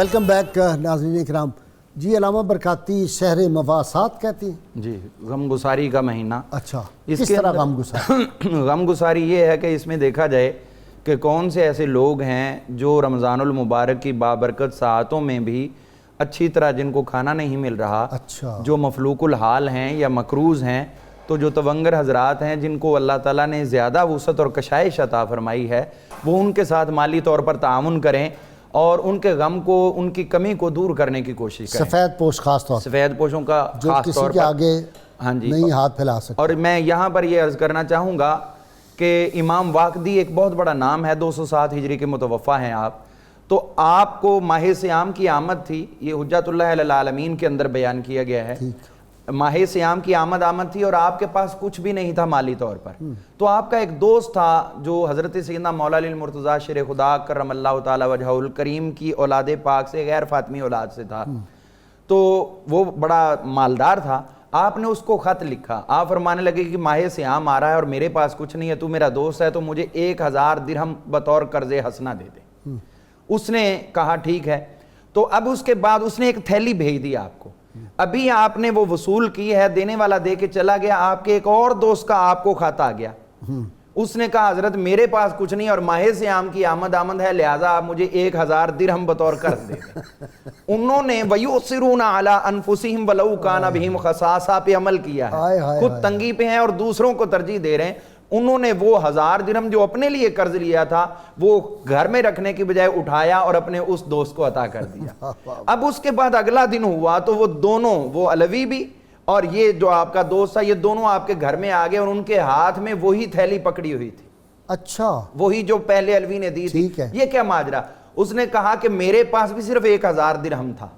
ویلکم بیک ناظرین کرام. جی علامہ برکاتی شہر مواصلات کہتے ہیں. جی غم گساری کا مہینہ. اچھا اس کس کے طرح اندر غم گساری؟ غم گساری یہ ہے کہ اس میں دیکھا جائے کہ کون سے ایسے لوگ ہیں جو رمضان المبارک کی بابرکت ساعتوں میں بھی اچھی طرح جن کو کھانا نہیں مل رہا, اچھا جو مفلوق الحال ہیں یا مقروض ہیں, تو جو تونگر حضرات ہیں جن کو اللہ تعالیٰ نے زیادہ وسعت اور کشائش عطا فرمائی ہے, وہ ان کے ساتھ مالی طور پر تعاون کریں اور ان کے غم کو, ان کی کمی کو دور کرنے کی کوشش کریں. سفید پوش خاص طور سفید پوشوں کا جو خاص کسی طور کے پر آگے ہاں جی نہیں ہاتھ پھیلا سکتے. اور میں یہاں پر یہ عرض کرنا چاہوں گا کہ امام واقدی ایک بہت بڑا نام ہے, 207 ہجری کے متوفا ہیں آپ. تو آپ کو ماہ سیام کی آمد تھی, یہ حجت اللہ علی العالمین کے اندر بیان کیا گیا ہے. ماہ سیام کی آمد تھی اور آپ کے پاس کچھ بھی نہیں تھا مالی طور پر. تو آپ کا ایک دوست تھا جو حضرت سیدنا مولا علی المرتضیٰ شیر خدا کرم اللہ تعالی وجہہ الکریم کی اولاد پاک سے, غیر فاطمی اولاد سے تھا. تو وہ بڑا مالدار تھا. آپ نے اس کو خط لکھا, آپ فرمانے لگے کہ ماہ سیام آ رہا ہے اور میرے پاس کچھ نہیں ہے, تو میرا دوست ہے تو مجھے 1000 درہم بطور قرض حسنہ دے دے. اس نے کہا ٹھیک ہے. تو اب اس کے بعد اس نے ایک تھیلی بھیج دی آپ کو. ابھی آپ نے وہ وصول کی ہے, دینے والا دے کے چلا گیا, آپ کے ایک اور دوست کا آپ کو خط آ گیا. اس نے کہا حضرت میرے پاس کچھ نہیں اور ماہ سیام کی آمد ہے, لہٰذا آپ مجھے 1000 درہم بطور قرض دے دیں. انہوں نے وَيُؤْثِرُونَ عَلَىٰ أَنفُسِهِمْ وَلَوْ كَانَ بِهِمْ خَصَاصَةٌ پہ عمل کیا ہے. خود تنگی پہ ہیں اور دوسروں کو ترجیح دے رہے ہیں. انہوں نے وہ 1000 درہم جو اپنے لیے قرض لیا تھا وہ گھر میں رکھنے کی بجائے اٹھایا اور اپنے اس دوست کو عطا کر دیا. اب اس کے بعد اگلا دن ہوا تو وہ دونوں, وہ علوی بھی اور یہ جو آپ کا دوست تھا, یہ دونوں آپ کے گھر میں آ گئے اور ان کے ہاتھ میں وہی تھیلی پکڑی ہوئی تھی. اچھا وہی جو پہلے علوی نے دی تھی. یہ کیا ماجرا؟ اس نے کہا کہ میرے پاس بھی صرف 1000 درہم تھا,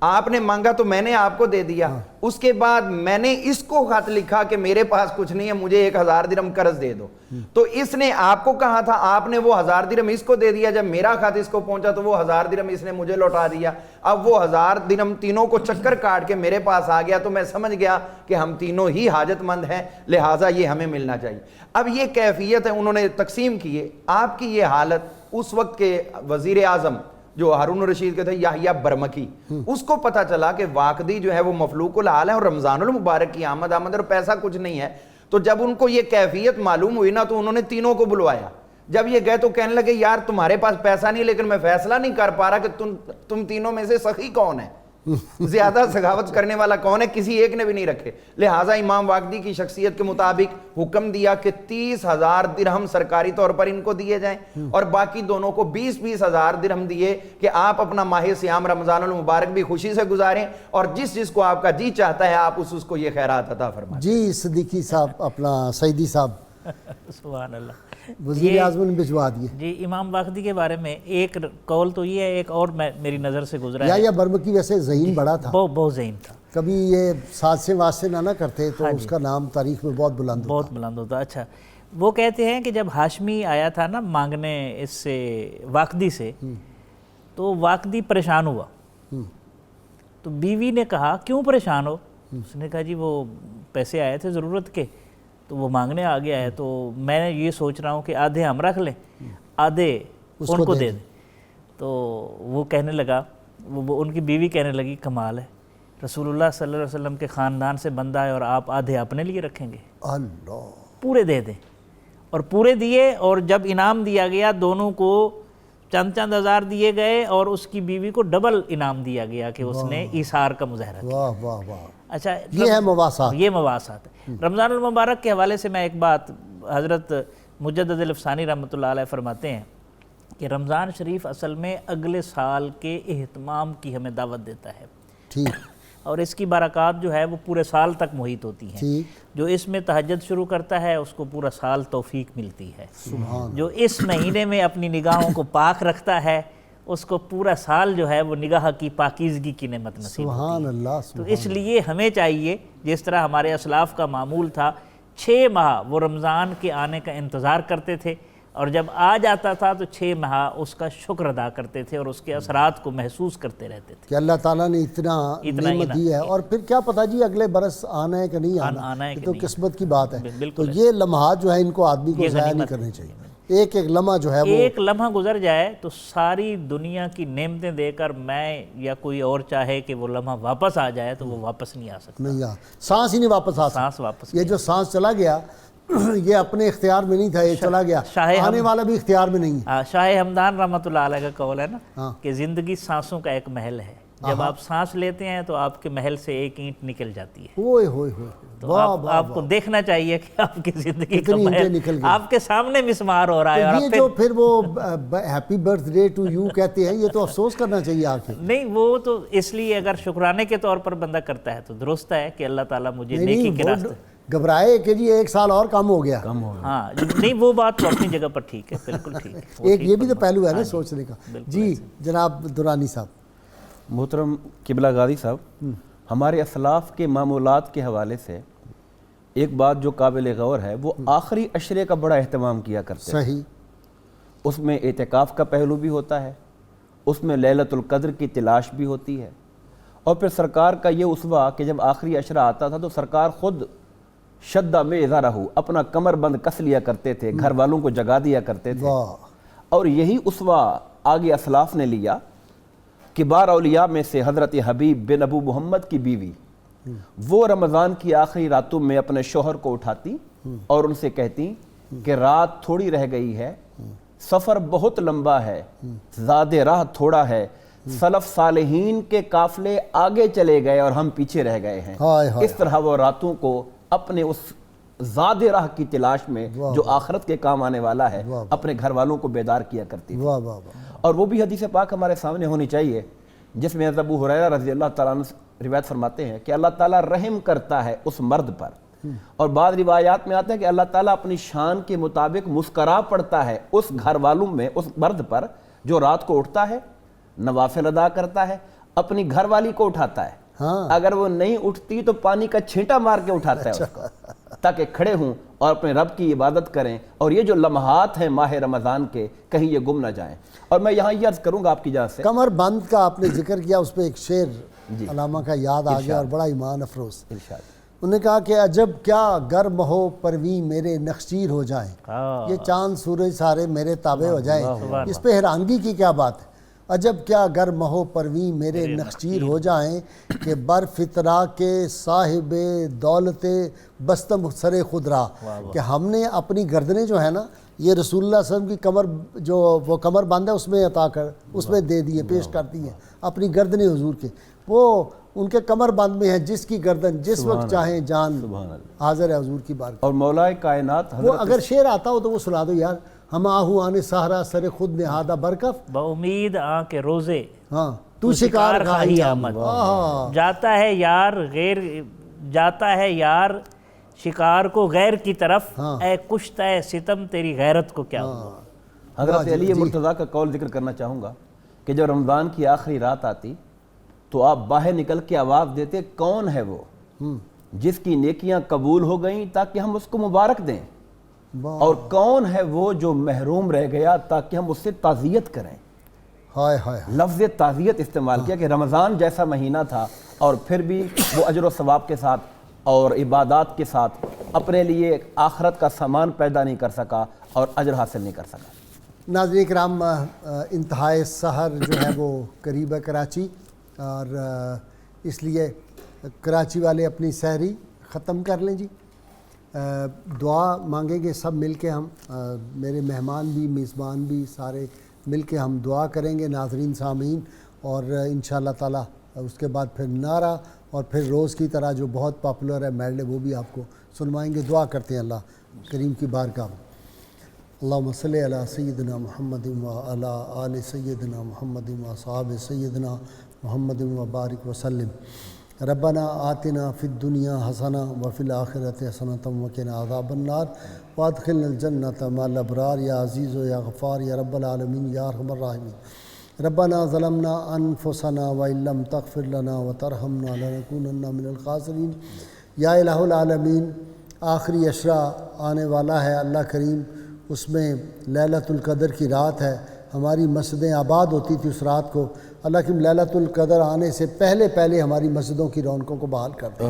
آپ نے مانگا تو میں نے آپ کو دے دیا. اس کے بعد میں نے اس کو خط لکھا کہ میرے پاس کچھ نہیں ہے, مجھے 1000 درہم قرض دے دو. تو اس نے آپ کو کہا تھا, آپ نے وہ 1000 درہم اس کو دے دیا. جب میرا خط اس کو پہنچا تو وہ 1000 درہم اس نے مجھے لوٹا دیا. اب وہ 1000 درہم تینوں کو چکر کاٹ کے میرے پاس آ گیا. تو میں سمجھ گیا کہ ہم تینوں ہی حاجت مند ہیں, لہٰذا یہ ہمیں ملنا چاہیے. اب یہ کیفیت ہے, انہوں نے تقسیم کیے. آپ کی یہ حالت اس وقت کے وزیر اعظم جو ہارون الرشید کے تھے, یحییٰ برمکی, اس کو پتا چلا کہ واقدی جو ہے وہ مفلوق الحال ہے اور رمضان المبارک کی آمد اور پیسہ کچھ نہیں ہے. تو جب ان کو یہ کیفیت معلوم ہوئی نا, تو انہوں نے تینوں کو بلوایا. جب یہ گئے تو کہنے لگے یار تمہارے پاس پیسہ نہیں, لیکن میں فیصلہ نہیں کر پا رہا کہ تم تینوں میں سے سخی کون ہے, زیادہ سخاوت کرنے والا کون ہے. کسی ایک نے بھی نہیں رکھے. لہٰذا امام واقدی کی شخصیت کے مطابق حکم دیا کہ 30,000 درہم سرکاری طور پر ان کو دیے جائیں اور باقی دونوں کو 20,000 درہم دیے کہ آپ اپنا ماہ سیام رمضان المبارک بھی خوشی سے گزاریں اور جس کو آپ کا جی چاہتا ہے آپ اس کو یہ خیرات عطا فرمائیں. جی صدیقی صاحب, اپنا سعیدی صاحب. سبحان اللہ. وزیر اعظم نے بھجوا دیے. جی امام واقدی کے بارے میں ایک قول تو یہ ہے, ایک اور میری نظر سے گزرا ہے. یا برمکی ویسے ذہین بڑا تھا, بہت ذہین تھا. کبھی یہ حادثے واسطے نہ کرتے تو اس کا نام تاریخ میں بہت بلند ہوتا. اچھا, وہ کہتے ہیں کہ جب ہاشمی آیا تھا نا مانگنے اس سے واقدی سے, تو واقدی پریشان ہوا. تو بیوی نے کہا کیوں پریشان ہو؟ اس نے کہا جی وہ پیسے آئے تھے ضرورت کے, تو وہ مانگنے آ گیا ہے, تو میں یہ سوچ رہا ہوں کہ آدھے ہم رکھ لیں, آدھے ان کو دے دیں. تو وہ کہنے لگا, وہ ان کی بیوی کہنے لگی کمال ہے, رسول اللہ صلی اللہ علیہ وسلم کے خاندان سے بندہ ہے اور آپ آدھے اپنے لیے رکھیں گے؟ اللہ, پورے دے دیں. اور پورے دیے, اور جب انعام دیا گیا دونوں کو چند ہزار دیے گئے اور اس کی بیوی کو ڈبل انعام دیا گیا کہ اس نے ایثار کا مظاہرہ کیا. واہ واہ واہ. اچھا, یہ ہے مواصلات. یہ مواصلات ہے. رمضان المبارک کے حوالے سے میں ایک بات, حضرت مجدد الافسانی رحمۃ اللہ علیہ فرماتے ہیں کہ رمضان شریف اصل میں اگلے سال کے اہتمام کی ہمیں دعوت دیتا ہے. ٹھیک. اور اس کی برکات جو ہے وہ پورے سال تک محیط ہوتی ہیں. جو اس میں تہجد شروع کرتا ہے اس کو پورا سال توفیق ملتی ہے. جو اس مہینے میں اپنی نگاہوں کو پاک رکھتا ہے اس کو پورا سال جو ہے وہ نگاہ کی پاکیزگی کی نعمت نصیب ہوتی ہے. سبحان اللہ. تو اس لیے ہمیں چاہیے, جس طرح ہمارے اسلاف کا معمول تھا, 6 ماہ وہ رمضان کے آنے کا انتظار کرتے تھے اور جب آ جاتا تھا تو 6 ماہ اس کا شکر ادا کرتے تھے اور اس کے اثرات کو محسوس کرتے رہتے تھے کہ اللہ تعالیٰ نے اتنا نعمت دی ہے. اور پھر کیا پتہ جی اگلے برس آنا ہے کہ نہیں آنا, یہ تو قسمت کی بات ہے. تو یہ لمحات جو ہے ان کو آدمی کو ضائع نہیں کرنے چاہیے. ایک ایک لمحہ جو ہے وہ ایک لمحہ گزر جائے تو ساری دنیا کی نعمتیں دے کر میں یا کوئی اور چاہے کہ وہ لمحہ واپس آ جائے تو وہ واپس نہیں آ سکتا. نہیں سانس ہی نہیں واپس آ سکتا. سانس واپس یہ جو سانس چلا گیا یہ اپنے اختیار میں نہیں تھا, یہ چلا گیا, آنے والا بھی اختیار میں نہیں ہے. شاہ ہمدان رحمۃ اللہ علیہ کا قول ہے نا کہ زندگی سانسوں کا ایک محل ہے, جب آپ سانس لیتے ہیں تو آپ کے محل سے ایک اینٹ نکل جاتی ہے. ہوئے ہوئے ہوئے, تو آپ کو دیکھنا چاہیے کہ آپ کی زندگی کا محل آپ کے سامنے مسمار ہو رہا ہے. یہ جو پھر وہ happy birthday to you کہتے ہیں, یہ تو افسوس کرنا چاہیے آپ کے. نہیں وہ تو اس لیے اگر شکرانے کے طور پر بندہ کرتا ہے تو درست ہے کہ اللہ تعالیٰ مجھے نیکی کے راستے. گھبرائے کہ جی ایک سال اور کم ہو گیا. ہاں نہیں وہ بات تو اپنی جگہ پر ٹھیک ہے, بالکل ٹھیک ہے. ایک یہ بھی تو پہلو ہے نا سوچنے کا. جی جناب درانی صاحب. محترم قبلہ غازی صاحب, ہمارے اسلاف کے معمولات کے حوالے سے ایک بات جو قابل غور ہے, وہ آخری عشرے کا بڑا اہتمام کیا کرتے ہیں. صحیح. اس میں اعتکاف کا پہلو بھی ہوتا ہے, اس میں لیلۃ القدر کی تلاش بھی ہوتی ہے, اور پھر سرکار کا یہ اسوہ کہ جب آخری عشرہ آتا تھا تو سرکار خود شدہ میں ازارہ اپنا کمر بند کس لیا کرتے تھے, گھر والوں کو جگا دیا کرتے تھے. اور یہی اسوہ آگے اسلاف نے لیا. کبار اولیاء میں سے حضرت حبیب بن ابو محمد کی بیوی, وہ رمضان کی آخری راتوں میں اپنے شوہر کو اٹھاتی اور ان سے کہتی کہ رات تھوڑی رہ گئی ہے, سفر بہت لمبا ہے, زاد راہ تھوڑا ہے, سلف صالحین کے قافلے آگے چلے گئے اور ہم پیچھے رہ گئے ہیں. اس طرح وہ راتوں کو اپنے اس زاد راہ کی تلاش میں جو آخرت کے کام آنے والا ہے اپنے گھر والوں کو بیدار کیا کرتی تھی. اور وہ بھی حدیث پاک ہمارے سامنے ہونی چاہیے جس میں ابو ہریرہ رضی اللہ تعالیٰ عنہ روایت فرماتے ہیں کہ اللہ تعالیٰ رحم کرتا ہے اس مرد پر, اور بعض روایات میں آتا ہے کہ اللہ تعالیٰ اپنی شان کے مطابق مسکرا پڑتا ہے اس گھر والوں میں اس مرد پر جو رات کو اٹھتا ہے, نوافل ادا کرتا ہے, اپنی گھر والی کو اٹھاتا ہے. اگر وہ نہیں اٹھتی تو پانی کا چھینٹا مار کے اٹھاتا ہے اس کو, تاکہ کھڑے ہوں اور اپنے رب کی عبادت کریں. اور یہ جو لمحات ہیں ماہ رمضان کے, کہیں یہ گم نہ جائیں. اور میں یہاں یہ عرض کروں گا آپ کی جانب سے, کمر بند کا آپ نے ذکر کیا, اس پہ ایک شعر علامہ کا یاد آ گیا اور بڑا ایمان افروز. انہوں نے کہا کہ عجب کیا گرم ہو پرویں میرے نخچیر ہو جائیں, یہ چاند سورج سارے میرے تابع ہو جائیں. اس پہ حیرانگی کی کیا بات ہے. عجب کیا گرم ہو پرویں میرے نخچیر ہو جائیں کہ بر فطرہ کے صاحب دولت بستم سر خود را, کہ ہم نے اپنی گردنیں جو ہے نا یہ رسول اللہ صلی اللہ علیہ وسلم کی کمر جو وہ کمر بند ہے اس میں عطا کر اس میں دے دیے, پیش کرتی ہیں اپنی گردنیں حضور کے. وہ ان کے کمر بند میں ہے جس کی گردن جس وقت چاہیں جان حاضر ہے حضور کی بارگاہ. اور مولا کائنات وہ اگر شعر آتا ہو تو وہ سنا دو یار. ہم آہو آنے سہرا سر خود نہادہ برکف, بامید آن کے روزے ہاں تو شکار خواہی آمد. جاتا ہے یار شکار کو غیر کی طرف, اے کشتہ ستم تیری غیرت کو کیا ہوا. حضرت علی مرتضیٰ کا قول ذکر کرنا چاہوں گا کہ جب رمضان کی آخری رات آتی تو آپ باہر نکل کے آواز دیتے, کون ہے وہ جس کی نیکیاں قبول ہو گئیں تاکہ ہم اس کو مبارک دیں, اور کون ہے وہ جو محروم رہ گیا تاکہ ہم اس سے تعزیت کریں. لفظ تعزیت استعمال کیا کہ رمضان جیسا مہینہ تھا اور پھر بھی وہ اجر و ثواب کے ساتھ اور عبادات کے ساتھ اپنے لیے آخرت کا سامان پیدا نہیں کر سکا اور اجر حاصل نہیں کر سکا. ناظرین کرام, انتہائے سحر جو ہے وہ قریب ہے کراچی, اور اس لیے کراچی والے اپنی سحری ختم کر لیں. جی دعا مانگیں گے سب مل کے, ہم میرے مہمان بھی میزبان بھی سارے مل کے ہم دعا کریں گے ناظرین سامعین, اور انشاءاللہ تعالی اس کے بعد پھر نعرہ اور پھر روز کی طرح جو بہت پاپولر ہے میڈلے وہ بھی آپ کو سنوائیں گے. دعا کرتے ہیں اللہ کریم کی بارگاہ میں. اللہم صلی علی سیدنا محمد و علی آل سیدنا محمد و صحاب سیدنا محمد و بارک وسلم. ربنا آتنا فی الدنیا حسنہ وفی الآخرۃ حسنۃ وقنا عذاب النار وادخلنا الجنۃ مع الابرار یا عزیز و یا غفار یا رب العالمین یا ارحم الراحمین. ربنا ظلمنا انفسنا وان لم تغفر لنا وترحمنا لنکونن من الخاسرین. یا الہ العالمین, آخری عشرہ آنے والا ہے اللہ کریم, اس میں لیلۃ القدر کی رات ہے. ہماری مسجدیں آباد ہوتی تھی اس رات کو, اللہ کریم لیلۃ القدر آنے سے پہلے ہماری مسجدوں کی رونقوں کو بحال کر دے،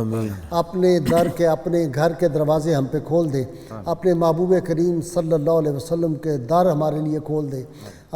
اپنے در کے اپنے گھر کے دروازے ہم پہ کھول دے، اپنے محبوب کریم صلی اللہ علیہ وسلم کے در ہمارے لیے کھول دے۔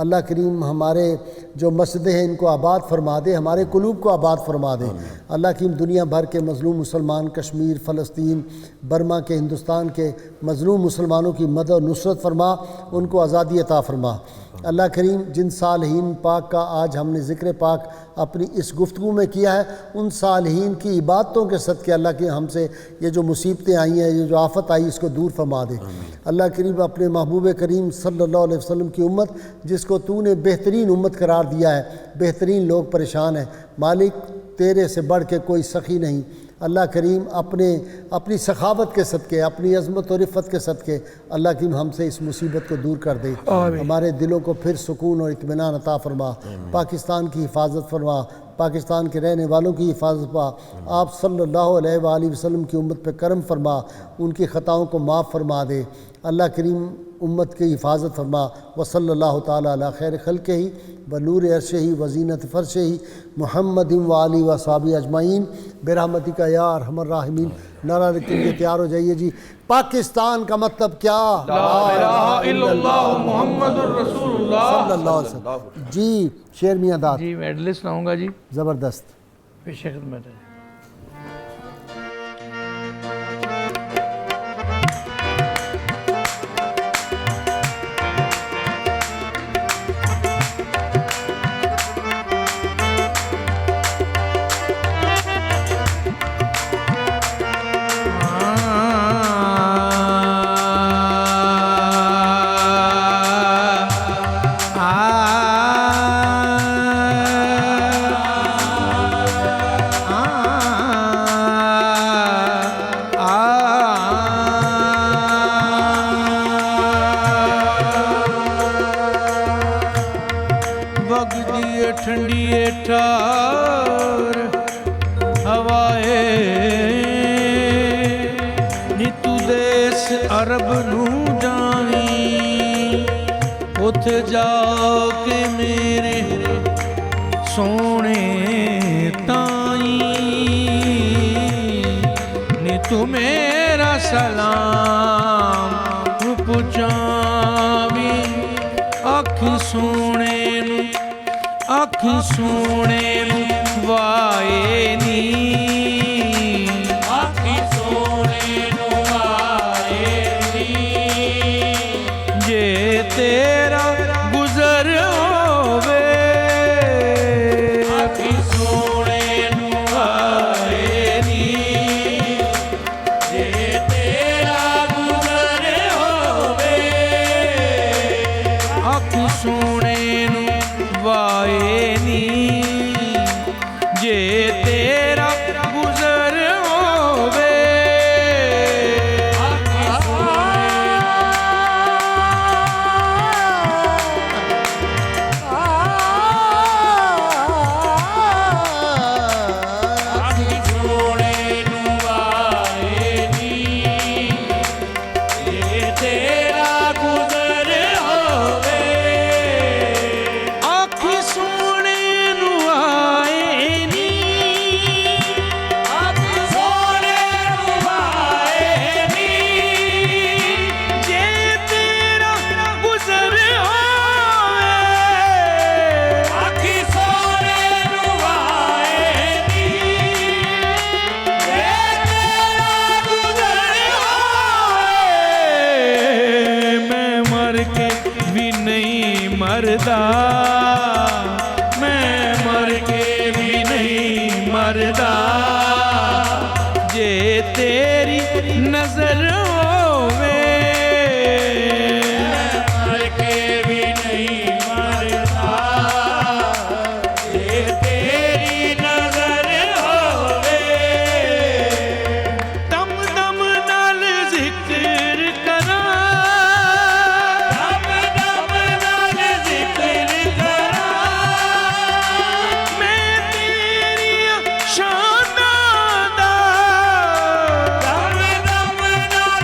اللہ کریم ہمارے جو مسجدیں ہیں ان کو آباد فرما دے، ہمارے قلوب کو آباد فرما دے۔ اللہ کریم دنیا بھر کے مظلوم مسلمان، کشمیر، فلسطین، برما کے، ہندوستان کے مظلوم مسلمانوں کی مدد و نصرت فرما، ان کو آزادی عطا فرما۔ اللہ کریم جن صالحین پاک کا آج ہم نے ذکر پاک اپنی اس گفتگو میں کیا ہے، ان صالحین کی عبادتوں کے صدقے اللہ کی ہم سے یہ جو مصیبتیں آئی ہیں، یہ جو آفت آئی، اس کو دور فرما دے۔ اللہ کریم اپنے محبوب کریم صلی اللہ علیہ وسلم کی امت جس کو تو نے بہترین امت قرار دیا ہے، بہترین لوگ پریشان ہیں، مالک تیرے سے بڑھ کے کوئی سخی نہیں۔ اللہ کریم اپنی سخاوت کے صدقے، اپنی عظمت و رفت کے صدقے اللہ کریم ہم سے اس مصیبت کو دور کر دے، ہمارے دلوں کو پھر سکون اور اطمینان عطا فرما، پاکستان کی حفاظت فرما، پاکستان کے رہنے والوں کی حفاظت فرما، آپ صلی اللہ علیہ وآلہ وسلم کی امت پہ کرم فرما، ان کی خطاؤں کو معاف فرما دے۔ اللہ کریم امت کی حفاظت فرما۔ وصلی اللہ تعالیٰ علی خیر خلقہ ہی ونور عرشہ ہی وزینت فرشہ ہی محمد وآلہ وصحبہ اجمعین برحمتک یا ارحم الراحمین۔ نعرہ لکھنے کے تیار ہو جائیے جی۔ پاکستان کا مطلب کیا؟ لا الہ الا اللہ محمد الرسول اللہ صلی اللہ علیہ وسلم۔ جی شیر میاں داد جی میڈلسٹ سناؤں گا جی، زبردست۔ پیش خدمت ہے۔ ٹھنڈی ٹھار ہوائے نی تو دیس عرب نو جانی، اتھے جا کے میرے سونے تائیں نی تو میرا سلام پہنچاوی، آکھی سونے نو آکھی سونے نو وائے نی، آکھی سونے نو وائے نی، جے تیرا گزر ہووے، آکھی سونے نو وائے نی، جے تیرا گزر ہووے، آکھی سونے نو وائے نی، جے تیرا گزر ہووے، آکھی سونے نو وائے نی، جے تیرا گزر ہووے، آکھی سونے نو آئے نی، آکھی سونے نو آئے نی، جے تیرا گزر ہووے، آکھی سونے نو آئے نی، جے تیرا گزر ہووے، میں مر کے بھی نہیں مردا، میں مر کے بھی نہیں مردا، جے تیری نظر ہووے، میں مر کے بھی نہیں مردا، جے تیری نظر ہووے، دم دم نال ذکر کراں، دم دم نال ذکر کراں، میں تیریاں شاناں دا، دم دم نال